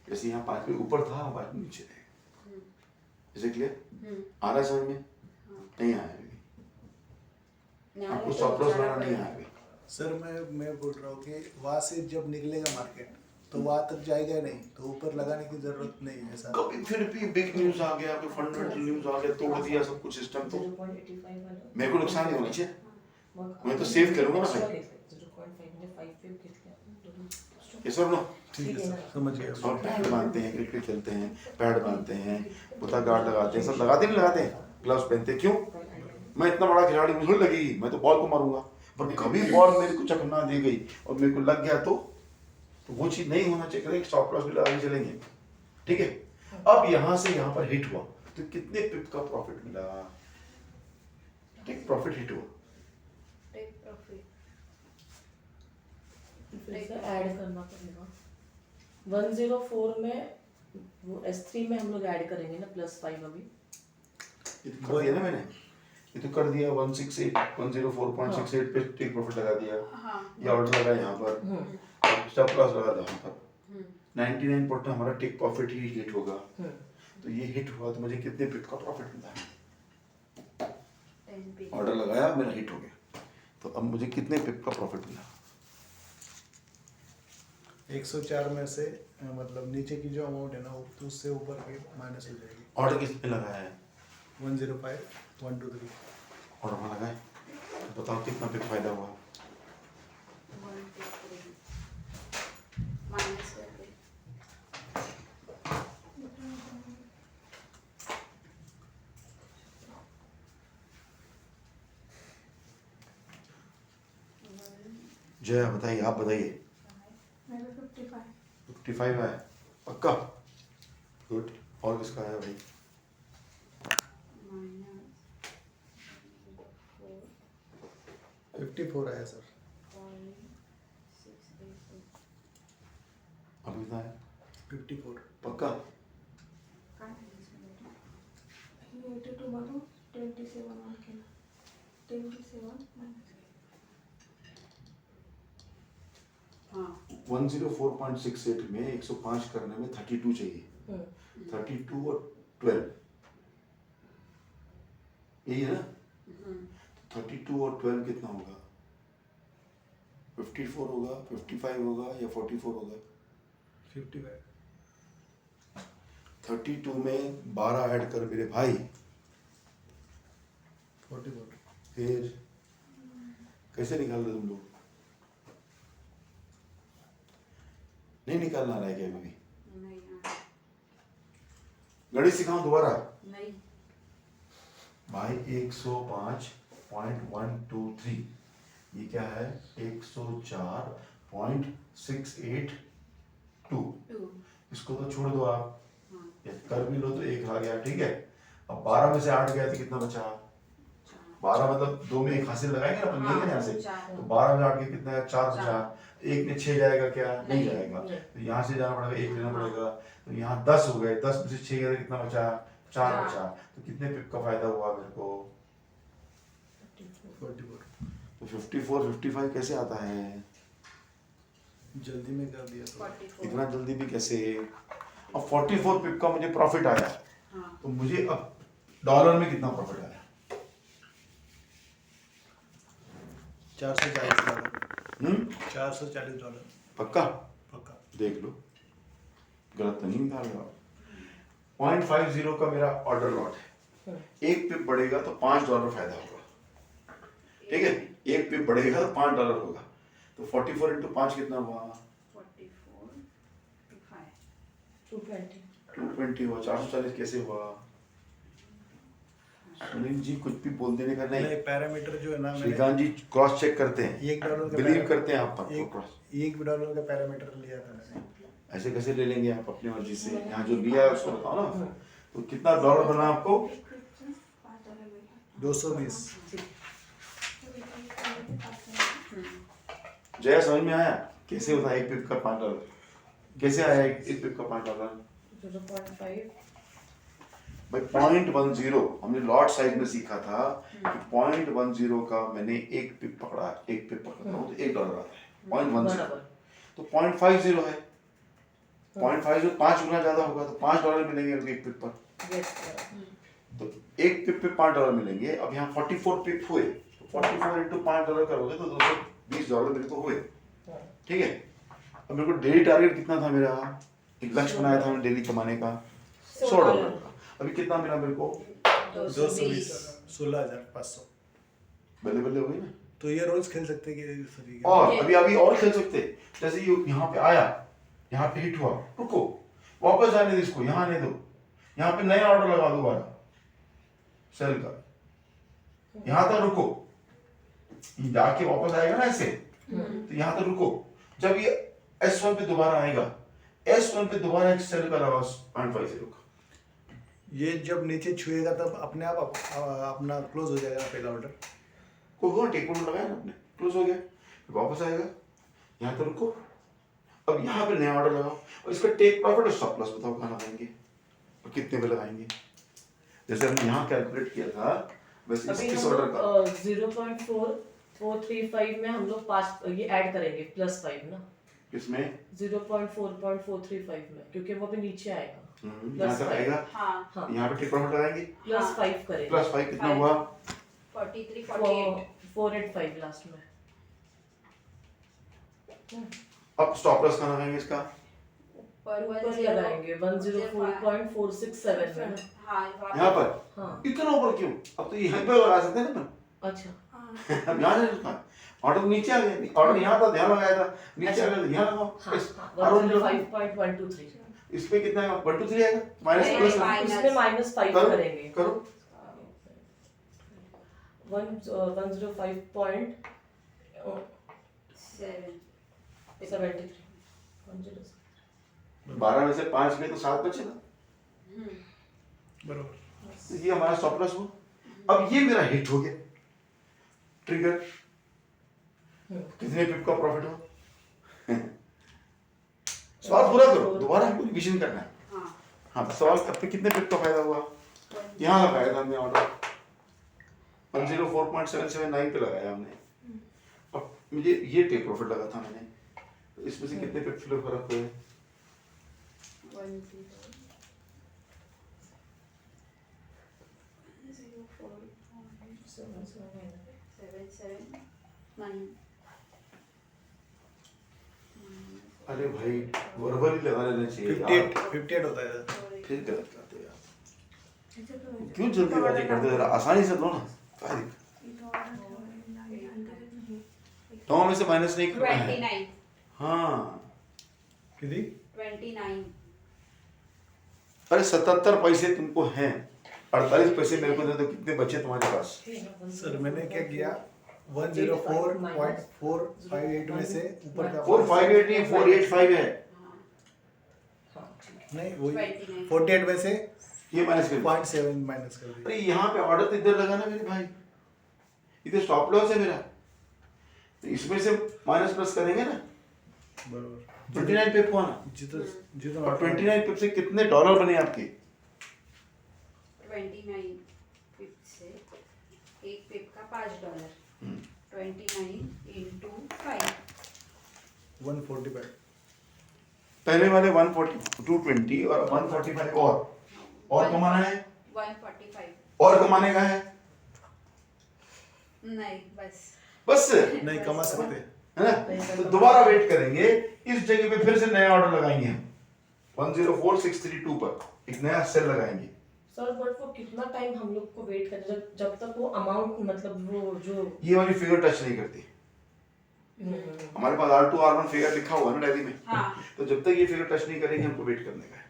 जैसे यहाँ 5 पे ऊपर था, 5 में नीचे रहेगा, इसे क्लियर आ रहा है समझ में, नहीं आया अभी, आपको स्टॉप लॉस लगाना नहीं आया अभी, सर मैं बोल रहा हूँ कि वहाँ से जब निकलेगा मार्केट तो वहाँ तक जाएगा नहीं, तो ऊपर लगाने की जरूरत नहीं है ऐसा। कभी फिर भी बिग न्यूज आ गया, कोई फंडामेंटल न्यूज आ गया, तोड़ दिया सब कुछ सिस्टम, तो 0.85 वाला मेरे को नुकसान नहीं होना चाहिए, मैं तो सेव करूंगा ना भाई, 0.5 में 5 पे खींच लिया ये सब लो, ठीक है सर समझ गया। और पैड बांधते हैं, क्रिकेट खेलते हैं, पैड बांधते हैं, बुता गार्ड लगाते हैं, सब लगाते नहीं लगाते हैं, ग्लव्स पहनते हैं, क्यों, मैं इतना बड़ा खिलाड़ी, मुझे लगेगी, मैं तो बॉल को मारूंगा, पर कभी बॉल मेरे को चकना दी गई और मेरे को लग गया तो वो चीज नहीं होना चाहिए, स्टॉप लॉस भी लगाने चलेंगे, ठीक है। अब यहाँ से यहाँ पर हिट हुआ तो कितने पिप का प्रॉफिट मिला, टेक प्रॉफिट हिट हुआ, टेक प्रॉफिट फिर से ऐड करना पड़ेगा 104 में, वो S3 में हम लोग ऐड करेंगे ना +5 अभी, ये तो कर दिया ना मैंने, ये तो कर दिया 104.68 पे टेक प्रॉफिट लगा दिया, हाँ ये ऑर्डर लगा यहाँ पर, स्टॉप लॉस लगा था यहाँ पर, 99% हमारा टेक प्रॉफिट ही हिट होगा, तो ये हिट हुआ तो मुझे कितने पिप का प्रॉफिट मिला, 10 पे ऑर्डर लगाया मेरा हिट हो गया, तो अब मुझे कितने पिप का प्रॉफिट मिला, 104 में से मतलब नीचे की जो अमाउंट है ना वो तो उससे ऊपर के माइनस हो जाएगी। ऑर्डर किस पे लगाया है, 105 123 ऑर्डर में लगाए, तो बताओ कितना पिप फायदा हुआ, 1 2 3 माइनस करके जय बताइए, आप बताइए। मेरा 55 55 है पक्का? गुड। और किसका है भाई? -54 आया सर। अब कितना है? 54। पक्का? 82 मारो 27 वन के 27 माइनस हाँ 104.68 में 105 करने में 32 चाहिए। 32 और 12 यही है ना? 32 और 12 कितना होगा? 54 होगा, 55 होगा या 44 होगा? 55। 32 में 12 ऐड कर मेरे भाई, 44। फिर कैसे निकाल रहे तुम लोग? नहीं निकालना रहा है क्या अभी भी? नहीं गणित सिखाऊं दोबारा? नहीं भाई 105.123 ये क्या है? 104.682। 2 इसको तो छोड़ दो आप, हाँ ये कर भी लो तो 1 आ गया, ठीक है। अब 12 में से 8 गया तो कितना बचा? 12 मतलब 2 में 1 हासिल लगाएंगे ना अपन, लेंगे ना यहाँ से, तो 12 में 8 के कितना है? 4 बचा। 1 में 6 जाएगा क्या? नहीं जाएगा, तो यहाँ से जाना पड़ेगा, 1 लेना पड़ेगा, तो यहाँ 10 हो गए, 10 में से 6 गया तो कितना बचा? 4 बचा। तो कितने पिप का फायदा हुआ मेरे को? 44। तो 54 55 कैसे आता है? जल्दी में कर दिया तो। 44 इतना जल्दी भी कैसे? अब 44 पिप का मुझे प्रॉफिट आया, हाँ तो मुझे अब डॉलर में कितना प्रॉफिट आया? 440 डॉलर। 440 डॉलर पक्का? पक्का। देख लो, गलत तो नहीं निकाल रहा। 0.50 का मेरा ऑर्डर लॉट है, 1 पिप बढ़ेगा तो $5 फायदा होगा, ठीक है। 1 पिप बढ़ेगा तो $5 होगा, तो 44 इंटू 5 कितना हुआ? 44 220 220 हुआ। 440 कैसे हुआ? सुनील जी कुछ भी बोल देने का नहीं, नहीं, पैरामीटर जो है ना, मैंने श्रीकांत जी क्रॉस चेक करते हैं, $1 का बिलीव करते हैं आप पर एक क्रॉस। $1 का पैरामीटर लिया था मैंने। ऐसे कैसे ले लेंगे आप अपनी मर्जी से? यहाँ जो लिया है उसको बताओ ना। तो कितना डॉलर बना आपको? 220। जया समझ में आया कैसे होता है 1 पिप का $5? कैसे आया 1 पिप का $5? 0.5 भाई 0.10 हमने लॉट साइज में सीखा था कि 0.10 का मैंने 1 पिप पकड़ा, 1 पिप पकड़ा हूँ तो $1 आता है। 0.10 तो 0.50 है, 0.50 5 गुना ज्यादा होगा तो $5 मिलेंगे 1 पिप पर। तो 1 पिप पे $5 मिलेंगे। अब यहाँ 44 पिप हुए तो 44 इंटू $5 करोगे तो $220 मेरे को हुए, ठीक है। अब मेरे को डेली टारगेट कितना था मेरा? एक लक्ष्य बनाया था मैंने डेली कमाने का $100 का। अभी कितना मिला मेरे को? 220। 16,500। बल्ले बल्ले हो गई ना। तो ये रोज खेल सकते हैं कि सभी के? और अभी और खेल सकते, जैसे ये यहाँ पे आया, यहाँ पे हिट हुआ, रुको वापस जाने दो इसको, यहाँ आने दो, यहाँ पे नया ऑर्डर लगा दो दोबारा सेल का, यहाँ तक रुको, ये जाके वापस आएगा ना ऐसे, तो यहाँ तक रुको। जब ये S1 पे दोबारा आएगा, S1 पे दोबारा एक सेल का लगा 0.50 का। ये जब नीचे छुएगा तब अपने आप अपना क्लोज हो जाएगा पहला ऑर्डर। कोई हुआ टेक पॉइंट लगाया ना आपने, क्लोज हो गया, फिर वापस आएगा, यहाँ तक रुको, अब यहाँ पे नया ऑर्डर लगाओ और इसका टेक प्रॉफिट और स्टॉप लॉस बताओ कहाँ लगाएंगे और कितने पे लगाएंगे। जैसे हमने यहाँ कैलकुलेट किया था वैसे अभी इस हम ऑर्डर का लोग 0.4435 में हम लोग 5 ये ऐड करेंगे +5 ना, इसमें 0.4.435 में, क्योंकि वो अभी नीचे आएगा यहाँ तक आएगा, हाँ हाँ यहाँ पे टेक प्रॉफिट लगाएंगे +5 करेंगे, +5 कितना हुआ? 43 48 485 लास्ट में। अब स्टॉप लॉस कहाँ लगाएंगे इसका? पर ऊपर लगाएंगे 104.467 में ना। हाँ यहाँ पर हाँ इतना ऊपर क्यों? अब तो यहाँ पे लगा सकते हैं ना अपन। अच्छा अब यहाँ से रुका, ऑर्डर नीचे आ गया, ऑर्डर यहाँ था ध्यान लगाया था, नीचे आ गया तो यहाँ लगाओ। हाँ इस- हाँ और उन जो- 105.123 इसमें कितना है? 1 2 3 आएगा माइनस नहीं, प्लस नहीं, इसमें -5 करो करेंगे, करो 105.467 7 73 106 12 में से 5 गए तो 7 बचे ना, बराबर। तो ये हमारा स्टॉप लॉस हुआ। अब ये मेरा हिट हो गया ट्रिगर, कितने पिप का प्रॉफिट हो? सवाल पूरा करो, दोबारा हमको रिविजन करना है। हाँ हाँ, सवाल अब पे कितने पिप का फायदा हुआ? यहाँ लगाया था हमने ऑर्डर 104.779 पे लगाया हमने। अब मुझे ये टेक प्रॉफिट लगा था मैंने, तो इसमें से कितने पिप फ्लो फर्क हुए? 779 अरे भाई वर्बल ही लगा लेना चाहिए 58 होता है। फिर गलत करते हो यार, क्यों जल्दीबाजी करते हो? जरा आसानी से लो ना। क्या दिक्कत? 9 में से माइनस नहीं करना है। 29 हाँ, कितनी? 29 अरे 77 पैसे तुमको हैं, 48 पैसे मेरे को दे दो, कितने बचे तुम्हारे पास? सर मैंने क्या किया, 104.458 में से ऊपर का 458 नहीं 485 है, नहीं वही 29 48 में से ये माइनस कर दो। 0.7 माइनस कर दिया। अरे यहाँ पे ऑर्डर तो इधर लगाना मेरे भाई, इधर स्टॉप लॉस है मेरा, तो इसमें से माइनस प्लस करेंगे ना। बराबर। 29 पिप हुआ ना, जितना और 29 पिप से कितने डॉलर बने आपके? 29 पिप से एक पिप का $5, 29 into 5 145। पहले वाले 140 220 और 145 और कमाना है, 145 और कमाने का है, नहीं बस बस नहीं कमा सकते। है ना। तो दोबारा वेट करेंगे, इस जगह पे फिर से नया ऑर्डर लगाएंगे हम 104,632 पर एक नया सेल लगाएंगे। सर बट वो कितना टाइम हम लोग को वेट करना, जब तक वो अमाउंट मतलब वो जो ये वाली फिगर टच नहीं करती, हमारे पास R2 R1 फिगर लिखा हुआ है ना डायरी में, हाँ तो जब तक ये फिगर टच नहीं करेंगे हमको वेट करने का है।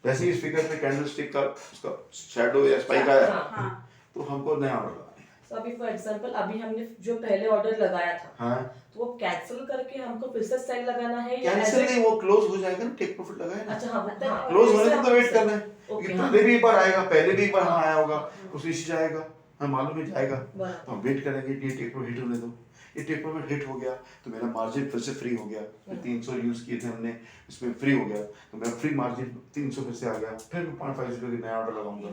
जैसे ही इस फिगर पे कैंडलस्टिक का उसका शैडो या स्पाइक आया, हाँ तो हमको नया ऑर्डर लगाने का है। तो अभी फॉर एग्जांपल अभी हमने जो पहले ऑर्डर लगाया था हाँ, तो वो कैंसिल करके हमको फिर से सेल लगाना है या कैंसिल ऐसे- नहीं, वो क्लोज हो जाएगा ना, टेक प्रॉफिट लगाया ना, अच्छा हाँ हाँ क्लोज होने फिर तक से तो वेट करना है। ओके, क्योंकि हाँ। पहले भी एक बार आएगा, पहले भी एक बार हाँ आया होगा, उसी से जाएगा, हमें मालूम है जाएगा, बराबर। तो हम वेट करेंगे कि ये टेक प्रॉफिट हिट होने दो। ये टेक प्रॉफिट हिट हो गया तो मेरा मार्जिन फिर से फ्री हो गया, 300 यूज किए थे हमने, इसमें फ्री हो गया, तो मेरा फ्री मार्जिन 300 फिर से आ गया, फिर मैं 5.5 रुपये की नया ऑर्डर लगाऊंगा।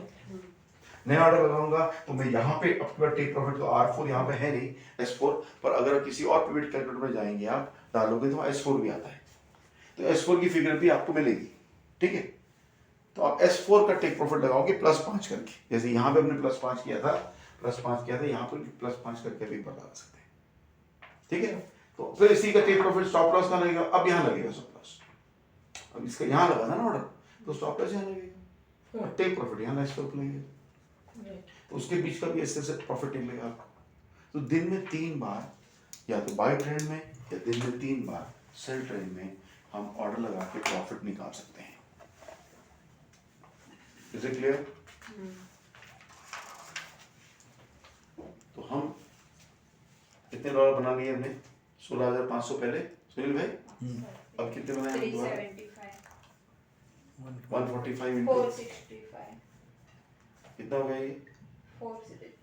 नया ऑर्डर लगाऊंगा तो मैं यहाँ पे अपना टेक प्रॉफिट तो R4 यहाँ पे है नहीं, S4 पर अगर किसी और पिवट कैलकुलेटर में जाएंगे आप डालोगे तो S4 भी आता है, तो S4 की फिगर भी आपको मिलेगी, ठीक है। तो आप S4 का टेक प्रॉफिट लगाओगे +5 करके, जैसे यहाँ पे हमने +5 किया था, यहाँ पर +5 करके भी लगा सकते हैं, ठीक है। तो फिर इसी का टेक प्रॉफिट स्टॉप लॉस का लगेगा, अब यहाँ लगेगा स्टॉप लॉस, अब इसका यहाँ लगा था ना ऑर्डर, तो स्टॉप लॉस यहाँ लगेगा, टेक प्रॉफिट यहाँ S4 लगेगा, तो उसके बीच का भी ऐसे प्रॉफिट निकलेगा आपको। तो दिन में 3 बार या तो बाय ट्रेड में या दिन में 3 बार सेल ट्रेड में हम ऑर्डर लगा के प्रॉफिट निकाल सकते हैं। Is it clear? तो हम कितने डॉलर बना लिए हमने? 16,500 पहले, सुनील भाई अब कितने बनाए? 375 145 इंटू 465 कितना हो गया ये?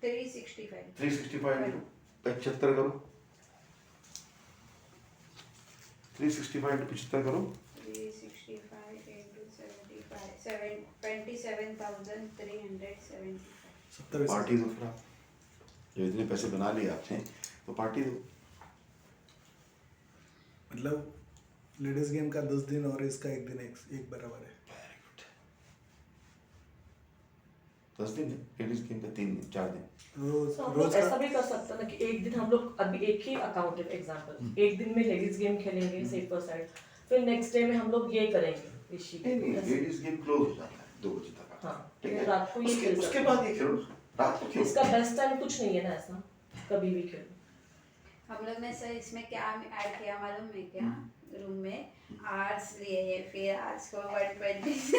365 365 इंटू 75 करो, 365 इंटू 75 करो, 365 into 75 27,375 पार्टी दो फिर आप, जो इतने पैसे बना लिए आपने तो पार्टी दो। मतलब लेडीज गेम का 10 दिन और इसका 1 दिन एक बराबर है। 10 दिन लेडीज गेम का 3 दिन 4 दिन। रोज तो हम रोज लोग ऐसा का भी कर सकते हैं ना कि एक दिन हम लोग अभी एक ही अकाउंट है एग्जांपल, एक दिन में लेडीज गेम खेलेंगे सेफर साइड, फिर नेक्स्ट डे में हम लोग ये करेंगे ऋषि नहीं लेडीज गेम क्लोज हो जाता है 2 बजे तक, हाँ, ठीक है। रात को ये खेल उसके सकते हैं। बाद ये खेलो, रात को खेलो। इसका बेस्ट टाइम कुछ नहीं है ना ऐसा, कभी भी खेलो। हम लोग ने सर इसमें क्या ऐड किया मालूम है क्या? रूम में आर्ट्स लिए है, फिर आर्ट्स को 120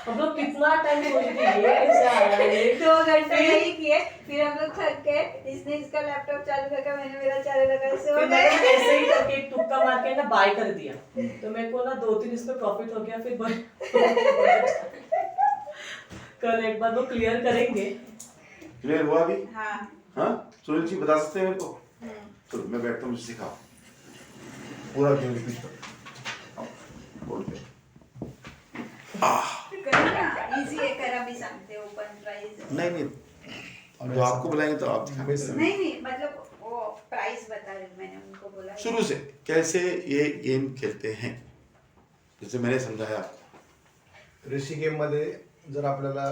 हम लोग कितना टाइम सोच रहे ये कैसे आ रहा है ये? 2 घंटे यही किए, फिर हम लोग थक गए, इसने इसका लैपटॉप चालू रखा, मैंने मेरा चालू रखा, सो फिर गए। मैंने ऐसे ही करके एक तुक्का मार के ना बाय कर दिया, तो मेरे को ना 2-3 इसमें प्रॉफिट हो गया। फिर कल एक बार वो क्लियर करेंगे। क्लियर हुआ अभी? हाँ। हाँ सुनील जी बता सकते हैं मेरे को? चलो मैं बैठता हूँ, मुझे सिखाओ पूरा गेम रिपीट करो। बोल पे इजी है, करा भी सकते हो, ओपन प्राइस। नहीं जो आपको बुलाएंगे तो आप दिखाओ। नहीं मतलब वो प्राइस बता रही हूँ, मैंने उनको बोला शुरू से कैसे ये गेम खेलते हैं, जैसे मैंने समझाया आपको। ऋषी गेम मध्ये जर आपल्याला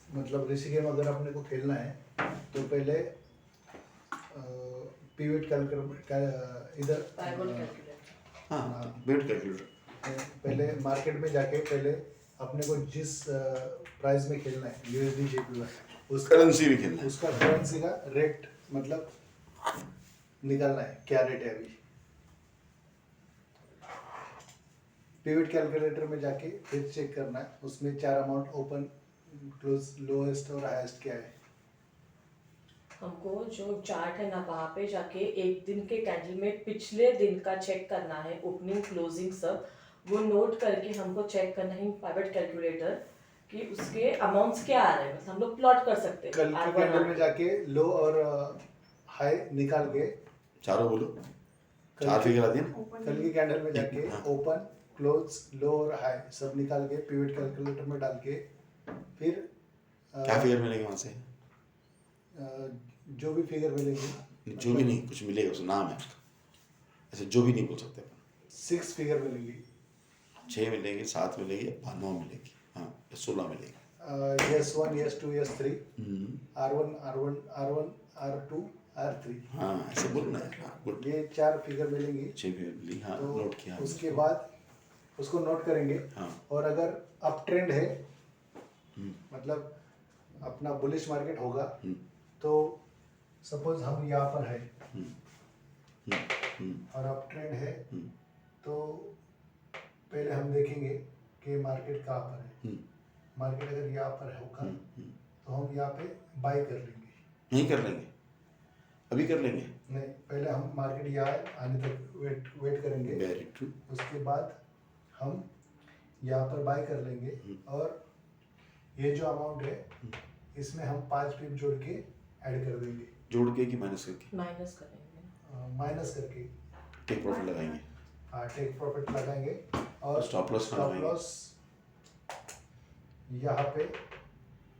मतलब ऋषी गेम अगर अपने को खेलना है तो पहले पिवट कैलकुलेटर इधर हाँ वेट कैलकुलेटर पहले मार्केट में जाके पहले अपने को जिस प्राइस में खेलना है यूएसडी जेपीवाई उस करेंसी भी खेलना है। उसका करेंसी का रेट मतलब निकालना है, क्या रेट है अभी। पिवट कैलकुलेटर में जाके फिर चेक करना है, उसमें 4 अमाउंट ओपन क्लोज लोएस्ट और हाईएस्ट क्या है। हमको जो चार्ट है ना वहाँ पे जाके एक दिन के कैंडल में पिछले दिन का चेक करना है, ओपनिंग क्लोजिंग सब वो नोट करके हमको चेक करना है प्राइवेट कैलकुलेटर कि उसके अमाउंट्स क्या आ रहे हैं, मतलब हम लोग प्लॉट कर सकते हैं। कल के कैंडल में जाके लो और हाई निकाल के चारों बोलो, चार फिगर आती है ना। कल की कैंडल में जाके हाँ। ओपन क्लोज लो और हाई सब निकाल के पिवट कैलकुलेटर में डाल के फिर क्या फिगर मिलेगा वहाँ से? जो भी फिगर मिलेंगे जो भी नहीं, कुछ मिलेगा, उसका नाम है उसका, ऐसे जो भी नहीं बोल सकते अपन। 6 फिगर मिलेंगी, 6 मिलेंगे, 7 मिलेगी, 9 मिलेगी, हाँ 16 मिलेगी। S1 S2 S3 R1 R1 R1 R2 R3 हाँ ऐसे बोलना है। हाँ गुड, ये 4 फिगर मिलेंगी। 6 फिगर मिली, हाँ तो नोट किया। उसके बाद उसको नोट करेंगे। हाँ। और अगर अप ट्रेंड है मतलब अपना बुलिश मार्केट होगा तो सपोज हम यहाँ पर है और अप ट्रेंड है तो पहले हम देखेंगे कि मार्केट कहाँ पर है। मार्केट अगर यहाँ पर होगा तो हम यहाँ पे बाय कर लेंगे। नहीं कर लेंगे, अभी कर लेंगे। नहीं, पहले हम मार्केट यहाँ आने तक वेट करेंगे। Very true. उसके बाद हम यहाँ पर बाय कर लेंगे और ये जो अमाउंट है इसमें हम 5 पिप जोड़ के ऐड कर देंगे। जोड़ के कि माइनस करके? माइनस करेंगे, माइनस करके टेक प्रॉफिट लगाएंगे। हाँ टेक प्रॉफिट लगाएंगे और स्टॉप लॉस स्टॉप लॉस यहाँ पे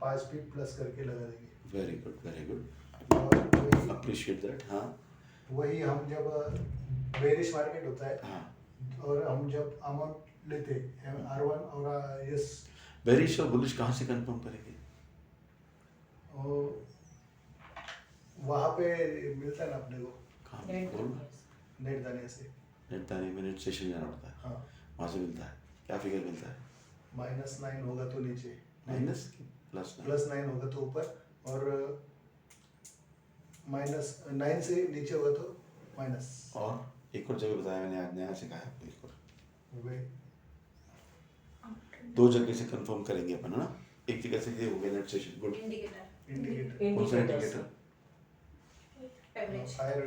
5 पिप प्लस करके लगा देंगे। वेरी गुड, वेरी गुड, और वही अप्रिशिएट दैट। हाँ वही हम जब बेरिश मार्केट होता है हाँ। और हम जब अमाउंट लेते हैं R1 और यस बेरिश और बुलिश कहाँ से कंफर्म करेंगे? वहाँ पे मिलता है ना अपने को कहाँ नेट बोलना? नेट दाने से। नेट दाने में नेट सेशन जाना पड़ता है, हाँ वहाँ से मिलता है। क्या फिगर मिलता है? -9 होगा तो नीचे, माइनस प्लस +9 होगा तो ऊपर और -9 से नीचे होगा तो माइनस। और एक और जगह बताया मैंने, आज नया सिखाया आपको। एक और वे 2 जगह से कंफर्म करेंगे अपन, है ना। एक जगह से ये हो गया net session, good. Indicator indicator कौन सा इंडिकेटर? एवरेज फायर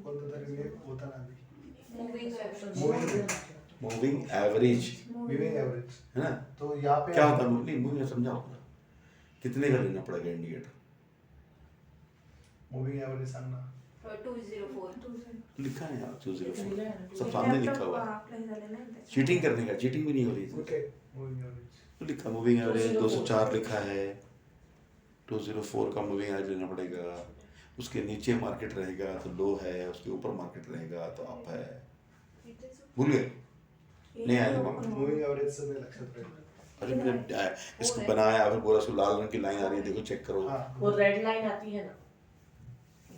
कोणता तरी वे होता ना अभी moving moving average, moving average है ना। तो यहाँ पे क्या होता है नहीं, मूविंग समझाओ ना, कितने का लेना पड़ेगा इंडिकेटर? मूविंग एवरेज सांगना 204 लिखा है यार, 204 सब सामने लिखा हुआ है। चीटिंग करने का, चीटिंग भी नहीं हो रही थी। कुठे मूविंग एवरेज तो लिखा मूविंग एवरेज 204 लिखा है, 204 का मूविंग एवरेज लेना पड़ेगा। उसके नीचे मार्केट रहेगा तो लो है, उसके ऊपर मार्केट रहेगा तो अप है। भूल गए? नहीं आया दिमाग में? मूविंग एवरेज से मैं लक्षात रहेगा। अरे मैंने इसको बनाया, फिर बोला उसको लाल रंग की लाइन आ रही है, देखो चेक करो। हाँ वो रेड लाइन आती है ना,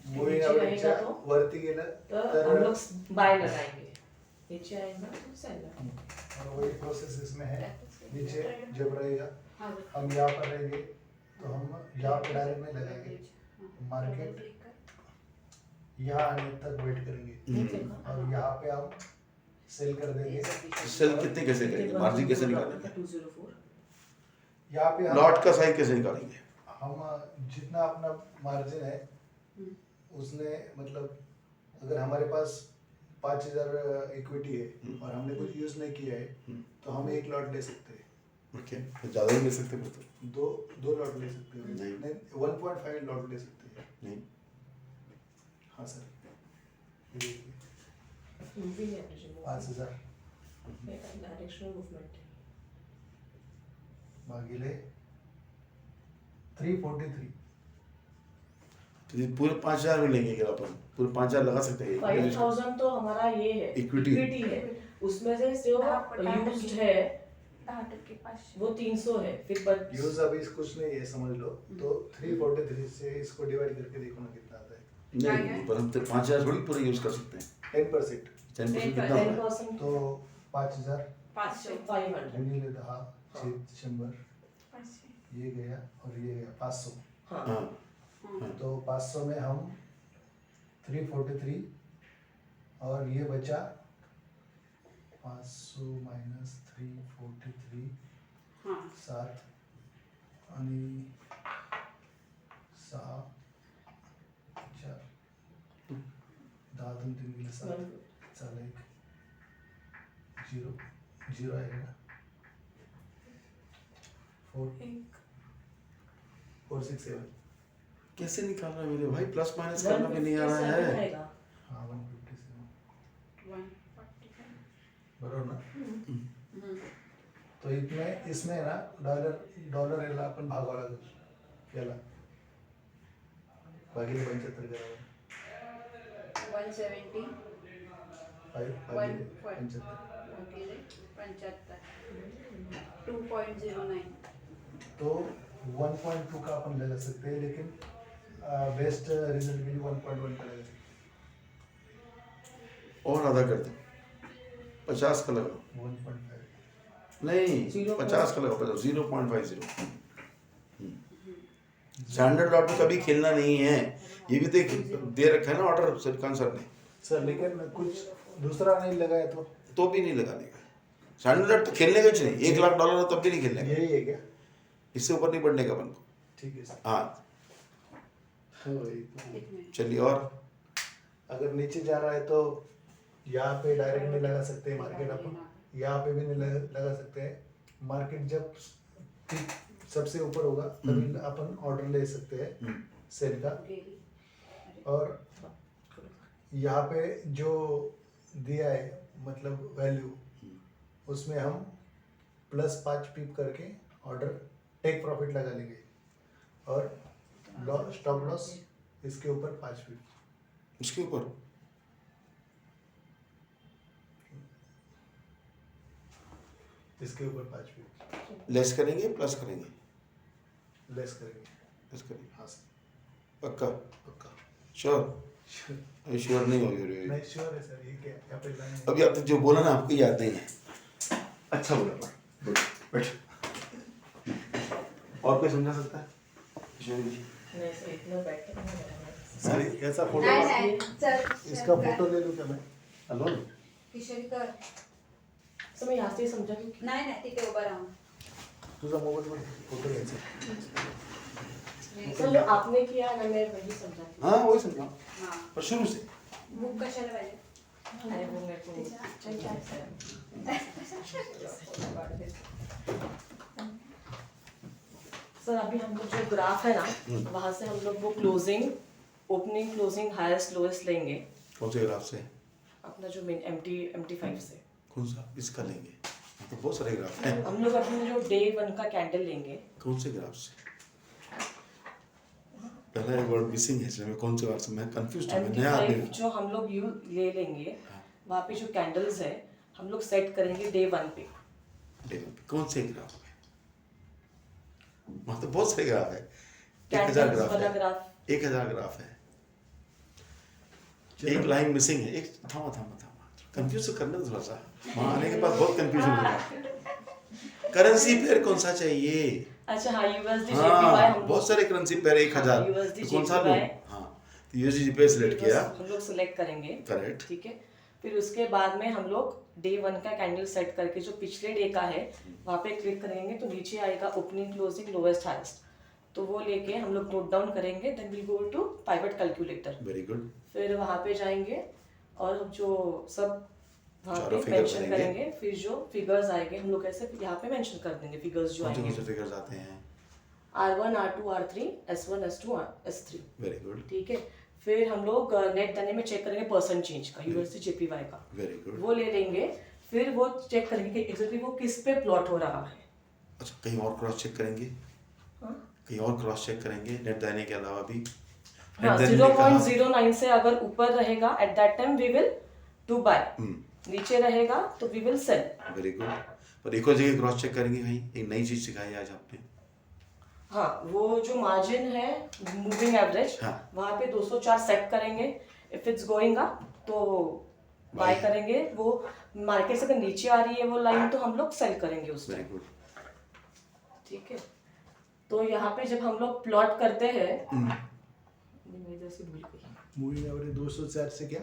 मूविंग नीचे एवरेज रहेगा तो वरती गेलं तो हम तर लोग बाय लगाएंगे, नीचे आएगा तो सेल लगाएंगे। और वही प्रोसेस इसमें है। नीचे जब रहेगा हम यहाँ पर रहेंगे तो हम यहाँ पर डायरेक्ट में लगाएंगे। मार्केट यहाँ आने तक वेट करेंगे और यहाँ पे हम सेल कर देंगे। सेल कितने कैसे करेंगे, मार्जिन कैसे निकालेंगे, 204 यहाँ पे हम लॉट का साइज कैसे निकालेंगे? जितना अपना मार्जिन है उसने मतलब अगर हमारे पास 5,000 इक्विटी है और हमने कुछ यूज नहीं किया है तो हम 1 लॉट ले सकते हैं। ओके, तो ज़्यादा ही ले सकते हैं फिर तो। दो लॉट ले सकते हैं। नहीं। 1.5 लॉट ले सकते हैं। नहीं, हाँ sir, moving average 5,000 directional movement भागिले 343। तो ये पूरे 5,000 में लेंगे क्या अपन? पूरे 5,000 लगा सकते हैं? 5,000 तो हमारा ये है Equity। है, उसमें से जो यूज्ड है 10% 500 वो 300 है, फिर बच यूज अभी कुछ नहीं है समझ लो, तो 343 से इसको डिवाइड करके देखो ना कितना आता है। नहीं, पर हम तो 5,000 थोड़ी पूरे यूज कर सकते हैं। 10%। 10% कितना होता है? 10% तो 5,000 500 500 गुणिले 10 100 ये गया और ये गया 500। हाँ हाँ, तो 500 में हम 343 और ये बचा 500 माइनस 343 हाँ 7 आणि 6 4 10 2 3 गेले 7 चालेल 0 0 आहे ना 4 6 7 कैसे निकाल रहा है मेरे भाई? प्लस माइनस करना भी नहीं आ रहा है। हाँ 157 145 बरोबर ना? तो इसमें ना डॉलर याला आपण भागावं लागेल याला भागिले 75 करावं 170 भागिले 75 भागिले 75 2.09 तो 1.2 का अपन लगा सकते हैं, लेकिन बेस्ट रिजल्ट के लिए 1.1 का लगा सकते और आधा कर दो, 50 का लगाओ। हैं 1.5 नहीं, 50 का लगाओ, 0.50। स्टैंडर्ड लॉट में कभी खेलना नहीं है, ये भी दे रखा है ना ऑर्डर सरकार सर ने। सर, लेकिन कुछ दूसरा नहीं लगाया तो भी नहीं लगाने का। स्टैंडर्ड लॉट तो खेलने का कुछ नहीं, $1,00,000 हो तब भी नहीं खेलने का, यही है क्या? इससे ऊपर नहीं बढ़ने का अपन को। ठीक है सर। हाँ कितने चलिए, और अगर नीचे जा रहा है तो यहाँ पे डायरेक्ट नहीं लगा सकते मार्केट, अपन यहाँ पे भी नहीं लगा सकते हैं। मार्केट जब पीक सबसे ऊपर होगा तभी अपन ऑर्डर ले सकते हैं सेल का। और यहाँ पे जो दिया है मतलब वैल्यू, उसमें हम +5 पिप करके ऑर्डर टेक प्रॉफिट लगा लेंगे और स्टॉप लॉस इसके ऊपर 5 पिप। इसके ऊपर इसके ऊपर 5 पिप लेस करेंगे, प्लस करेंगे, लेस करेंगे। लेस करेंगे। हाँ सर, पक्का? पक्का। श्योर? श्योर नहीं हो रही? नहीं श्योर है सर, ये क्या क्या पहला नहीं। अभी आपने जो बोला ना आपको याद नहीं है। अच्छा बोला, बैठ। और कोई समझा सकता है? किशोरी जी नहीं सर, इतना बैठ के नहीं लगाना। सर ऐसा फोटो, नाही चल इसका फोटो ले लूं क्या मैं? हेलो, किशोरी कर सर मैं यहाँ से समझा कि नाही तिथे उभं राहून तुझा मोबाईल मध्ये फोटो घ्यायचा। सर जो आपने किया है ना, मैं वही समझा थी। हाँ वही समझा, हां पर शुरू से। बुक कशाला पाहिजे अरे वो मेरे को चाहिए सर। अभी हम लोग जो ग्राफ है ना, वहाँ से हम लोग वो closing, opening, closing, highest lowest लेंगे। कौन से ग्राफ से? अपना जो मेन MT5 से कौन सा? इसका लेंगे तो बहुत सारे ग्राफ हैं। हम लोग अभी जो डे 1 का कैंडल लेंगे। कौन से ग्राफ से? पहला एक वर्ड मिसिंग है इसमें, कौन से ग्राफ से? मैं कंफ्यूज हूं, नया आदमी MT5 जो हम लोग यू ले लेंगे, वहाँ पे जो कैंडल्स है हम लोग सेट करेंगे डे 1 पे। कौन से ग्राफ में? वहाँ तो बहुत सारे ग्राफ है, 1000 कैंडल्स ग्राफ वाला है, ग्राफ 1000 ग्राफ है, एक लाइन मिसिंग है। एक थामा कंफ्यूज तो करना थोड़ा सा, वहाँ आने के बाद बहुत कंफ्यूजन हो गया। करेंसी पेयर कौन सा चाहिए? अच्छा हाँ, USD हाँ, JPY बहुत सारे करेंसी पेयर 1000, USD तो कौन सा लूं? JPY हाँ, तो यूएसडी पे सिलेक्ट किया, हम लोग सिलेक्ट करेंगे, करेक्ट, ठीक है। फिर उसके बाद में हम लोग डे 1 का कैंडल सेट करके जो पिछले डे का है वहाँ पे क्लिक करेंगे तो नीचे आएगा ओपनिंग क्लोजिंग लोएस्ट हाईएस्ट, तो वो लेके हम लोग नोट डाउन करेंगे, then we go to pivot calculator. Very good. फिर वहाँ पे जाएंगे और जो सब वहाँ चारों पे figure मेंशन बनेंगे। करेंगे, फिर जो फिगर्स आएंगे हम लोग ऐसे यहाँ पे मेंशन कर देंगे फिगर्स जो कौन आएंगे, से फिगर्स आते हैं? R1 R2 R3 S1 S2 S3, very good, ठीक है। फिर हम लोग नेट देने में चेक करेंगे परसेंट चेंज का, यूएसडी जेपीवाई का, वेरी गुड। वो ले लेंगे। फिर वो चेक करेंगे कि एग्जैक्टली वो किस पे प्लॉट हो रहा है। अच्छा, कहीं और क्रॉस चेक करेंगे? हाँ, कहीं और क्रॉस चेक करेंगे नेट देने के अलावा भी? हाँ, नेट देने ने कहा- 0.09 से अगर ऊपर रहेगा at that time we will to buy, नीचे रहेगा तो we will sell. Very good. पर एक और जगह क्रॉस चेक करेंगे भाई, एक नई चीज सिखाई आज आपने। हाँ, वो जो मार्जिन है मूविंग एवरेज, हाँ। वहाँ पे 204 सेट करेंगे, इफ इट्स गोइंग अप तो बाय Buy। करेंगे, वो मार्केट से अगर नीचे आ रही है वो लाइन तो हम लोग सेल करेंगे उस वेरी टाइम, गुड। ठीक है। तो यहाँ पे जब हम लोग प्लॉट करते हैं, मैं इधर से भूल गई, मूविंग एवरेज 204 से क्या?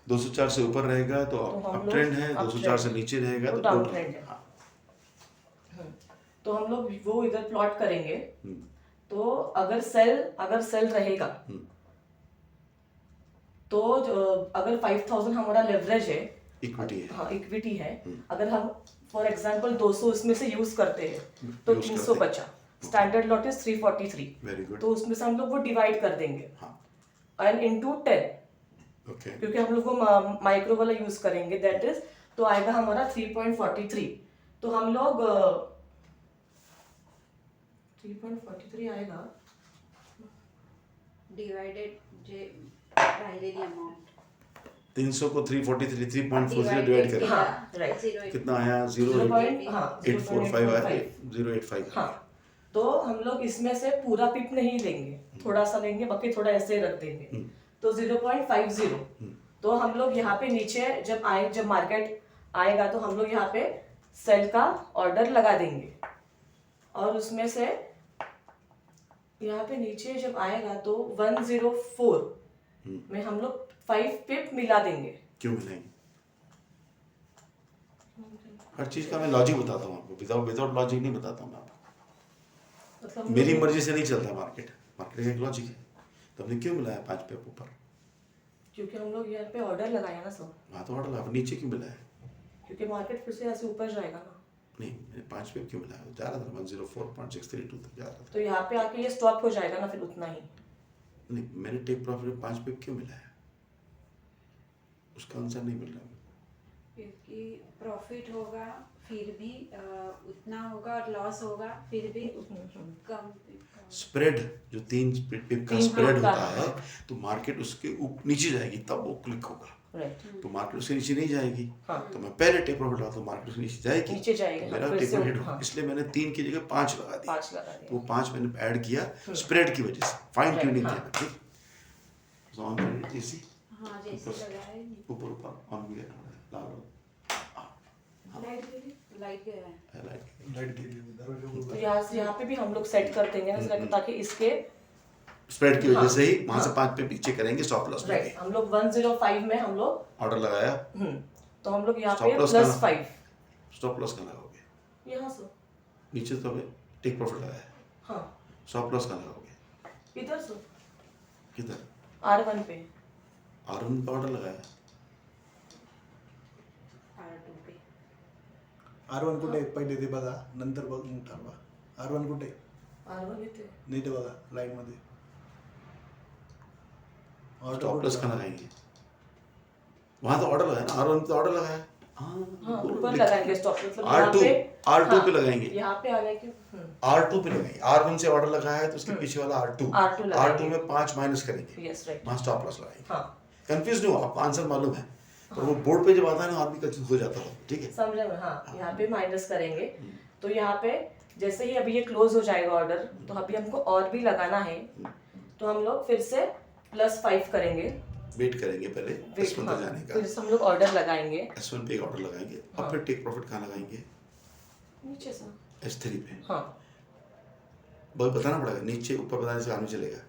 204 से ऊपर रहेगा तो तो हम अप लोग ट्रेंड है, up 204 से trend, नीचे रहेगा तो तो डाउन down ट्रेंड है। हाँ। तो हम लोग वो इधर प्लॉट करेंगे, हम्म, तो अगर सेल रहेगा तो अगर 5000 हमारा लेवरेज है, इक्विटी है। हाँ इक्विटी है, अगर हम फॉर एग्जांपल 200 उसमें से यूज करते हैं तो use 300 करते हैं। बचा, standard lot is 343, very good. तो उसमें से हम लोग वो डिवाइड कर देंगे हाँ, एंड इनटू 10, ओके, क्योंकि हम लोग वो माइक्रो वाला यूज करेंगे, दैट इज तो आएगा हमारा 3.43, तो हम लोग 3.43 आएगा, डिवाइडेड जे राहिलेली अमाउंट 300 को 343 3.40 डिवाइड करें, हाँ, right। कितना आया? 0.845 आया, 0.85। हाँ, तो हम लोग इसमें से पूरा पिप नहीं लेंगे, थोड़ा सा लेंगे, बाकी थोड़ा ऐसे रख देंगे, तो 0.50। तो हम लोग यहाँ पे नीचे जब मार्केट आएगा तो हम लोग यहाँ पे सेल का ऑर्डर लगा देंगे, और उसमें से यहाँ पे नीचे जब आएगा तो 104 में हम लोग 5 पिप मिला देंगे। क्यों मिलाएंगे? हर चीज का मैं लॉजिक बताता हूँ आपको, विदाउट लॉजिक नहीं बताता हूँ मैं आपको। मतलब मेरी मर्जी से नहीं चलता मार्केट का एक लॉजिक है। तो हमने क्यों मिलाया 5 पे ऊपर? क्योंकि हम लोग यहाँ पे ऑर्डर लगाया ना सब, वहाँ तो ऑर्डर लगा, नीचे क्यों मिलाया? क्योंकि मार्केट फिर से ऐसे ऊपर जाएगा ना, नहीं, मैंने 5 पे क्यों मिलाया? जा रहा था 104.632 तक जा रहा था। तो यहाँ पे आके ये स्टॉप हो जाएगा ना फिर उतना ही। नहीं, मैंने टेक प्रॉफिट में 5 पे क्यों मिलाया? उसका आंसर नहीं मिल रहा। क्योंकि प्रॉफिट होगा फिर भी उतना होगा और लॉस होगा फिर भी कम। स्प्रेड जो 3 पिप का 3 स्प्रेड पिप का, होता है, हाँ। तो मार्केट उसके नीचे जाएगी तब वो क्लिक होगा, राइट, तो मार्केट उसके नीचे नहीं जाएगी। हाँ। तो मैं पहले टेक प्रॉफिट लगाता हूँ, मार्केट उसके नीचे जाएगी, नीचे जाएगी, तो हाँ, मेरा फिर टेक से प्रॉफिट हाँ। इसलिए मैंने 3 की जगह 5 लगा दिया। 5 लगा तो दिया, वो 5 मैंने ऐड किया स्प्रेड की वजह से, फाइन Right, ट्यूनिंग हाँ। किया। ठीक, ऑन क्रेडिट जैसी हाँ जैसे लगाए ऊपर ऊपर ऑन भी है, लाइट गया है। लाइट के लिए दरवाजे तो को यहाँ पे भी हम लोग सेट कर देंगे ना, ताकि इसके स्प्रेड की वजह हाँ, से ही वहां से हाँ। 5 पे पीछे करेंगे, स्टॉप लॉस राइट, हम लोग 105 में हम लोग ऑर्डर लगाया, तो हम लोग यहाँ Stop पे loss +5 स्टॉप लॉस का लगाओगे, यहाँ से, नीचे तो टेक प्रॉफिट लगाया, हाँ स्टॉप लॉस का लगाओगे इधर से किधर? R1 पे, आरएन पे ऑर्डर लगाया, R2 पे R1 कुठे पहिले ते बघा, नंतर बघ ठरवा. R1 कुठे? R1 इथे, नीट बघा लाईन मध्ये. स्टॉप लॉस का लगाएंगे, वहां तो ऑर्डर लगाया ना, आरएन पे ऑर्डर लगाया, हाँ ऊपर लगाएंगे स्टॉप, मतलब यहाँ R2 पे R2 पे लगाएंगे, यहाँ पे आ गए कि R2 पे लगाएंगे, R1 से ऑर्डर लगाया है तो उसके पीछे वाला R2 R2 लगाएंगे। R2 में 5 माइनस करेंगे, यस राइट, वहां स्टॉप लॉस लगाएंगे। हाँ कंफ्यूज नहीं हो, आपको आंसर मालूम है, पर वो बोर्ड पे जब आता है ना आदमी कंफ्यूज हो जाता है। ठीक है, समझे मैं, हाँ यहाँ पे माइनस करेंगे, तो यहाँ पे जैसे ही अभी ये क्लोज हो जाएगा ऑर्डर, तो अभी हमको और भी लगाना है, तो हम लोग फिर से +5 करेंगे, वेट करेंगे पहले वेट, S1 हाँ, तक जाने का, फिर से हम लोग ऑर्डर लगाएंगे S1 पे एक ऑर्डर लगाएंगे और हाँ। फिर टेक प्रॉफिट कहाँ लगाएंगे? नीचे से, S3 पे। हाँ बहुत बताना पड़ेगा, नीचे ऊपर बताने से काम नहीं चलेगा।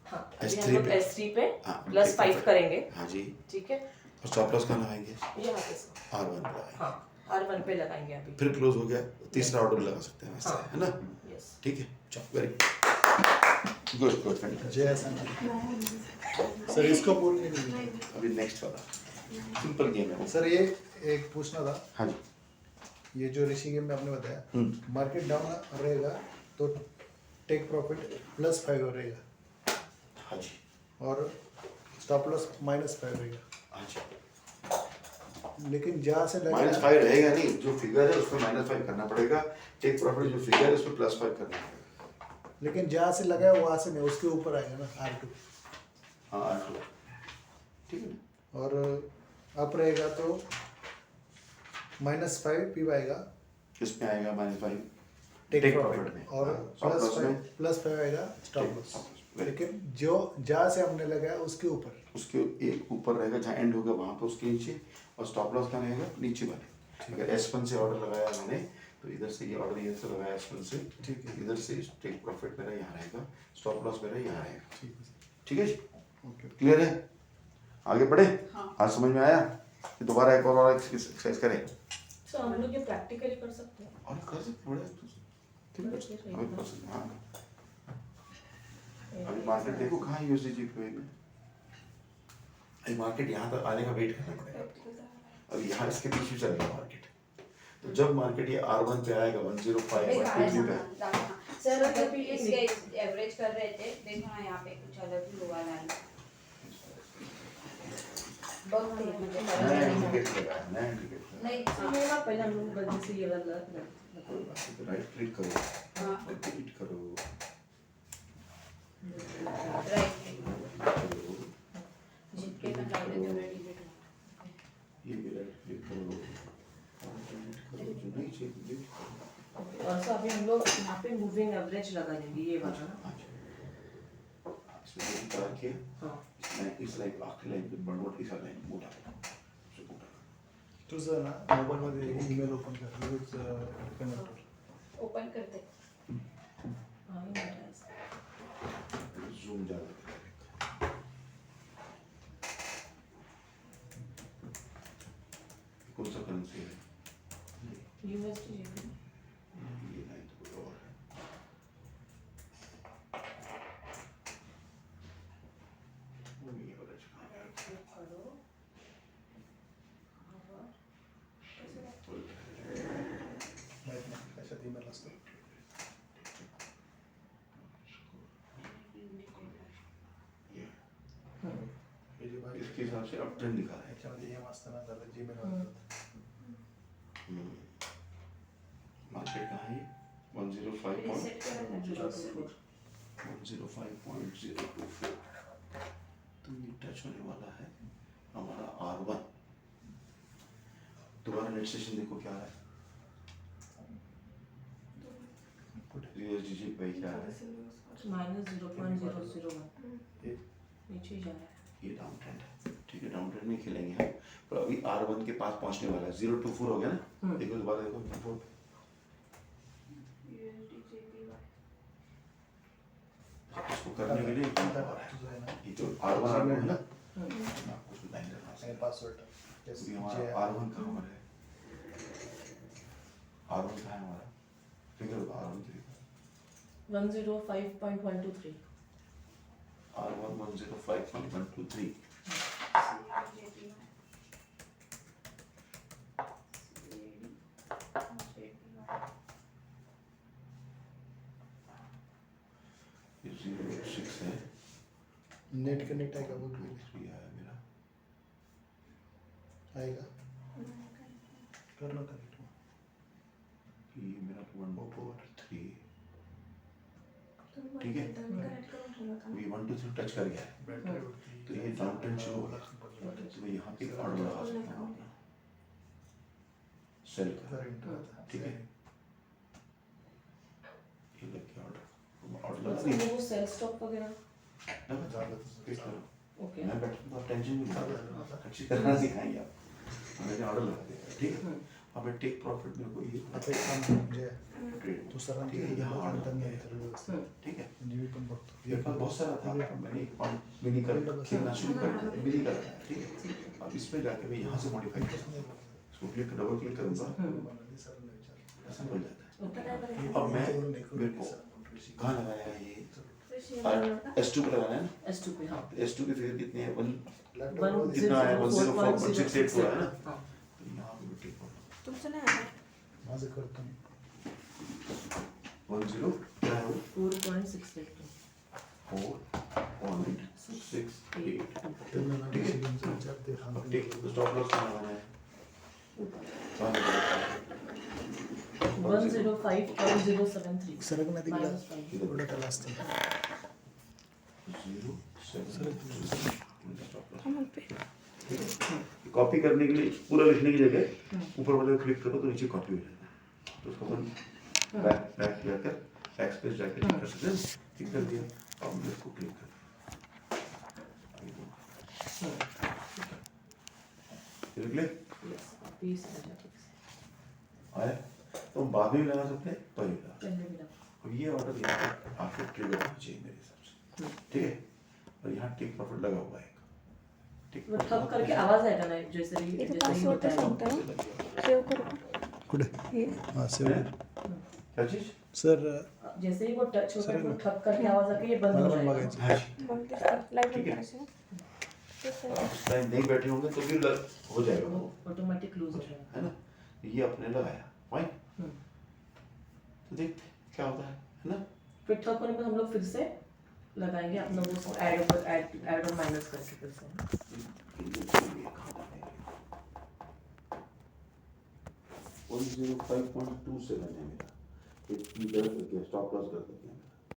हाँ अभी हम S3 लोग पे। S3 पे हाँ, प्लस take 5 profit। करेंगे, हाँ जी, ठीक है। और स्टॉप लॉस कहाँ लगाएंगे? यहाँ पे से R1 पे लगाएंगे। हाँ R1 पे लगाएंगे अभी। फिर क्लोज हो गया, तीसरा ऑर्डर लगा सकते हैं वैसे, हाँ। है ना? यस। ठीक है, चलो वेरी गुड गुड गुड। जय सना सर इसको बोलने के लिए अभी नेक्स्ट वाला सिंपल गेम है। सर ये एक पूछना था, हाँ जी, ये जो ऋषि गेम में आपने बताया हम्म। मार्केट डाउन रहेगा तो टेक प्रॉफिट +5 रहेगा हाँ जी, और स्टॉप लॉस -5 रहेगा, हाँ जी। लेकिन जहाँ से लगेगा -5 रहेगा नहीं, जो फिगर है उसमें -5 करना पड़ेगा। टेक प्रॉफिट जो फिगर है उसमें +5 करना पड़ेगा। लेकिन जहाँ से लगा है वहाँ से नहीं, उसके ऊपर आएगा ना R2 हाँ R2, ठीक है ना? और अप रहेगा तो -5 पी आएगा किस में आएगा -5? टेक प्रॉफिट में और stop loss में +5 आएगा स्टॉप Take लॉस, profit। लेकिन जो जहाँ से हमने लगाया उसके ऊपर उसके एक ऊपर रहेगा जहाँ एंड होगा वहाँ पे उसके नीचे, और स्टॉप लॉस का रहेगा नीचे वाले। अगर S1 से ऑर्डर लगाया मैंने तो इधर से ये ऑर्डर इधर से लगाया S1 से, ठीक है। इधर से टेक प्रॉफिट मेरा यहाँ रहेगा, स्टॉप लॉस मेरा यहाँ रहेगा। ठीक है सर, ठीक है जी, ओके क्लियर है? आगे बढ़े? हाँ। आज समझ में आया कि दोबारा एक और एक्सरसाइज करें? सो हम लोग ये प्रैक्टिकली कर सकते हैं। और कर सकते बड़े ठीक है, अभी कर सकते हैं। हाँ, अभी मार्केट देखो कहाँ है USD पे में। अभी मार्केट यहाँ तक आने का वेट करना पड़ेगा। अभी यहाँ इसके पीछे चल रहा है मार्केट, तो जब मार्केट ये R1 पे आएगा 105 120 पे, सर अगर भी इसके एवरेज कर रहे थे, देखो ना यहाँ पे कुछ अलग ही हुआ लाइन। बहुत तेज मुझे नया इंडिकेटर लगाया, नया इंडिकेटर नहीं हाँ, पहले हम लोग गलती से ये वाला राइट क्लिक करो हाँ। और डिलीट करो, राइट जिनके में डाल देते हो डिलीट ये भी राइट क्लिक करो और डिलीट करो, जो नहीं चाहिए डिलीट करो। और सो अभी हम लोग यहाँ पे मूविंग एवरेज लगा देंगे ये वाला ना। अच्छा, इसमें एक तरह के हाँ इसमें इस लाइन आखिरी लाइन पे बड़बड़ इस लाइन मोटा से मोटा तुझं ना मोबाईलमध्ये ईमेल ओपन कर यूज कनेक्टर ओपन करते हाँ ये मेरा है। जूम ज्यादा करेगा। कौन सा करेंसी है? USD ये लाइन तो कोई और है। वो ये वाला कहाँ है? माहित नाही कशात ईमेल असतो ये हे जे बाहेर इसके हिसाब से अब ट्रेंड दिखा रहा है। याच्यामध्ये एम असताना झालं जीमेल मार्केट कहाँ है? 105 रीसेट करा था 105.024, तो ये टच होने वाला है हमारा R1। दोबारा नेट सेशन देखो क्या है, USD पे क्या है? -0.001 हे नीचे ही जा रहा है। ये डाउन ट्रेंड है, ठीक है, डाउन ट्रेंड में खेलेंगे हम, पर अभी R1 के पास पहुंचने वाला है। 024 हो गया ना, देखो दोबारा देखो 24 इसको करने के लिए क्या हो रहा है? तुझं आहे ना ये जो R1 है ना, हम्म। मैं आपको उसको लाइन करना आणि है। पासवर्ड अभी हमारा R1 कहाँ पर है? R1 कहाँ है हमारा? फिगर R1 की 105.123 R1 105.123। ये 06 है, नेट कनेक्ट आहे का बघ पहिले. 3 आया मेरा। आहे का कर ना कनेक्ट ये मेरा 123, ठीक है, ये 1 2 3 टच कर गया है, बॅटरी उडती तो ये डाउन ट्रेंड शुरू हो गया। तो मैं यहाँ पे ऑर्डर लगा सकता हूँ अपना सेल का, करंट आता ठीक है, ये लग गया ऑर्डर लगा हम दिया। लोग वो सेल स्टॉप वगैरह लगा झालं तुझं वेट करो, ओके मैं बैठा तो आप टेंशन भी नहीं, अच्छी तरह सिखाएंगे आप, मैंने ऑर्डर लगा दिया, ठीक है। हमें टेक प्रॉफिट मेरे को ये आता एक काम म्हणजे ट्रेड तू सरांची ठीक है, यहाँ order नंतर नाही है। तर व्यवस्थित ठीक है म्हणजे मी पण बघतो मेरे पास बहुत सारा था मैंने मिनी कर खेलना शुरू कर दिया मिनी कर दिया ठीक है अब इसमें जाके मैं यहाँ से मॉडिफाई करूँगा इसको क्लिक डबल क्लिक करूँगा सरांना विचार ऐसा मिल जाता है ऊपर है बड़े। अब मैं मेरे को कहाँ लगाया है ये S2 पे लगाना है ना S2 पे हाँ S2 की फिगर कितनी है वन लॅपटॉप कितना है 104.684 है 104.684 ना हाँ तो यहाँ पे टिक तुमचं नाही आलं? माझं करतो मी 10 क्या है वो 4.682 4.688 त्यांना ना डिसिजनचा विचार ते अब सांगते टिक स्टॉप लॉस कहाँ लगाना है कहाँ लगाना है 105.073 सरक ना तिकडं Minus five. एवढं त्याला असतं 0 कॉपी करने के लिए पूरा लिखने की जगह ऊपर वाले को क्लिक करो तो नीचे कॉपी हो जाएगा तो उसको अपन बैक बैक जाकर बैकस्पेस जाकर क्लिक कर सकते हैं क्लिक कर दिया अब मैं इसको क्लिक कर क्लिक पीस आ जाए आया तो हम बाद में भी लगा सकते हैं तो ही लगा पहले भी लगा अब ये ऑर्डर यहाँ पे आपको ट्रिगर होना चाहिए मेरे हिसाब से ठीक है और यहाँ टिक प्रॉफिट लगा हुआ है एक टिक वो ठप करके आवाज आएगा ना जैसे ही इथे जैसे ही पासवर्ड होता है सांगता सेव्ह करू का? कुठे हे हां सेव क्या चीज सर जैसे ही वो टच होता है वो ठप करके आवाज आके ये बंद मला हो पण जाएगा बघायचं हाँ मग ते लाईव्ह ठीक आहे. करायचं ना ते save. आप उस टाइम नहीं बैठे होंगे तो भी हो जाएगा वो वो ऑटोमेटिक क्लोज हो जाएगा है ना ये अपने लगाया फाइन हम्म। तो देखते हैं क्या होता है ना फिर ठप होने पर हम लोग फिर से लगाएंगे अपना वो ऐड और माइनस करके फिर से 105.27 है मेरा एक गलत करके स्टॉप लॉस कर देते हैं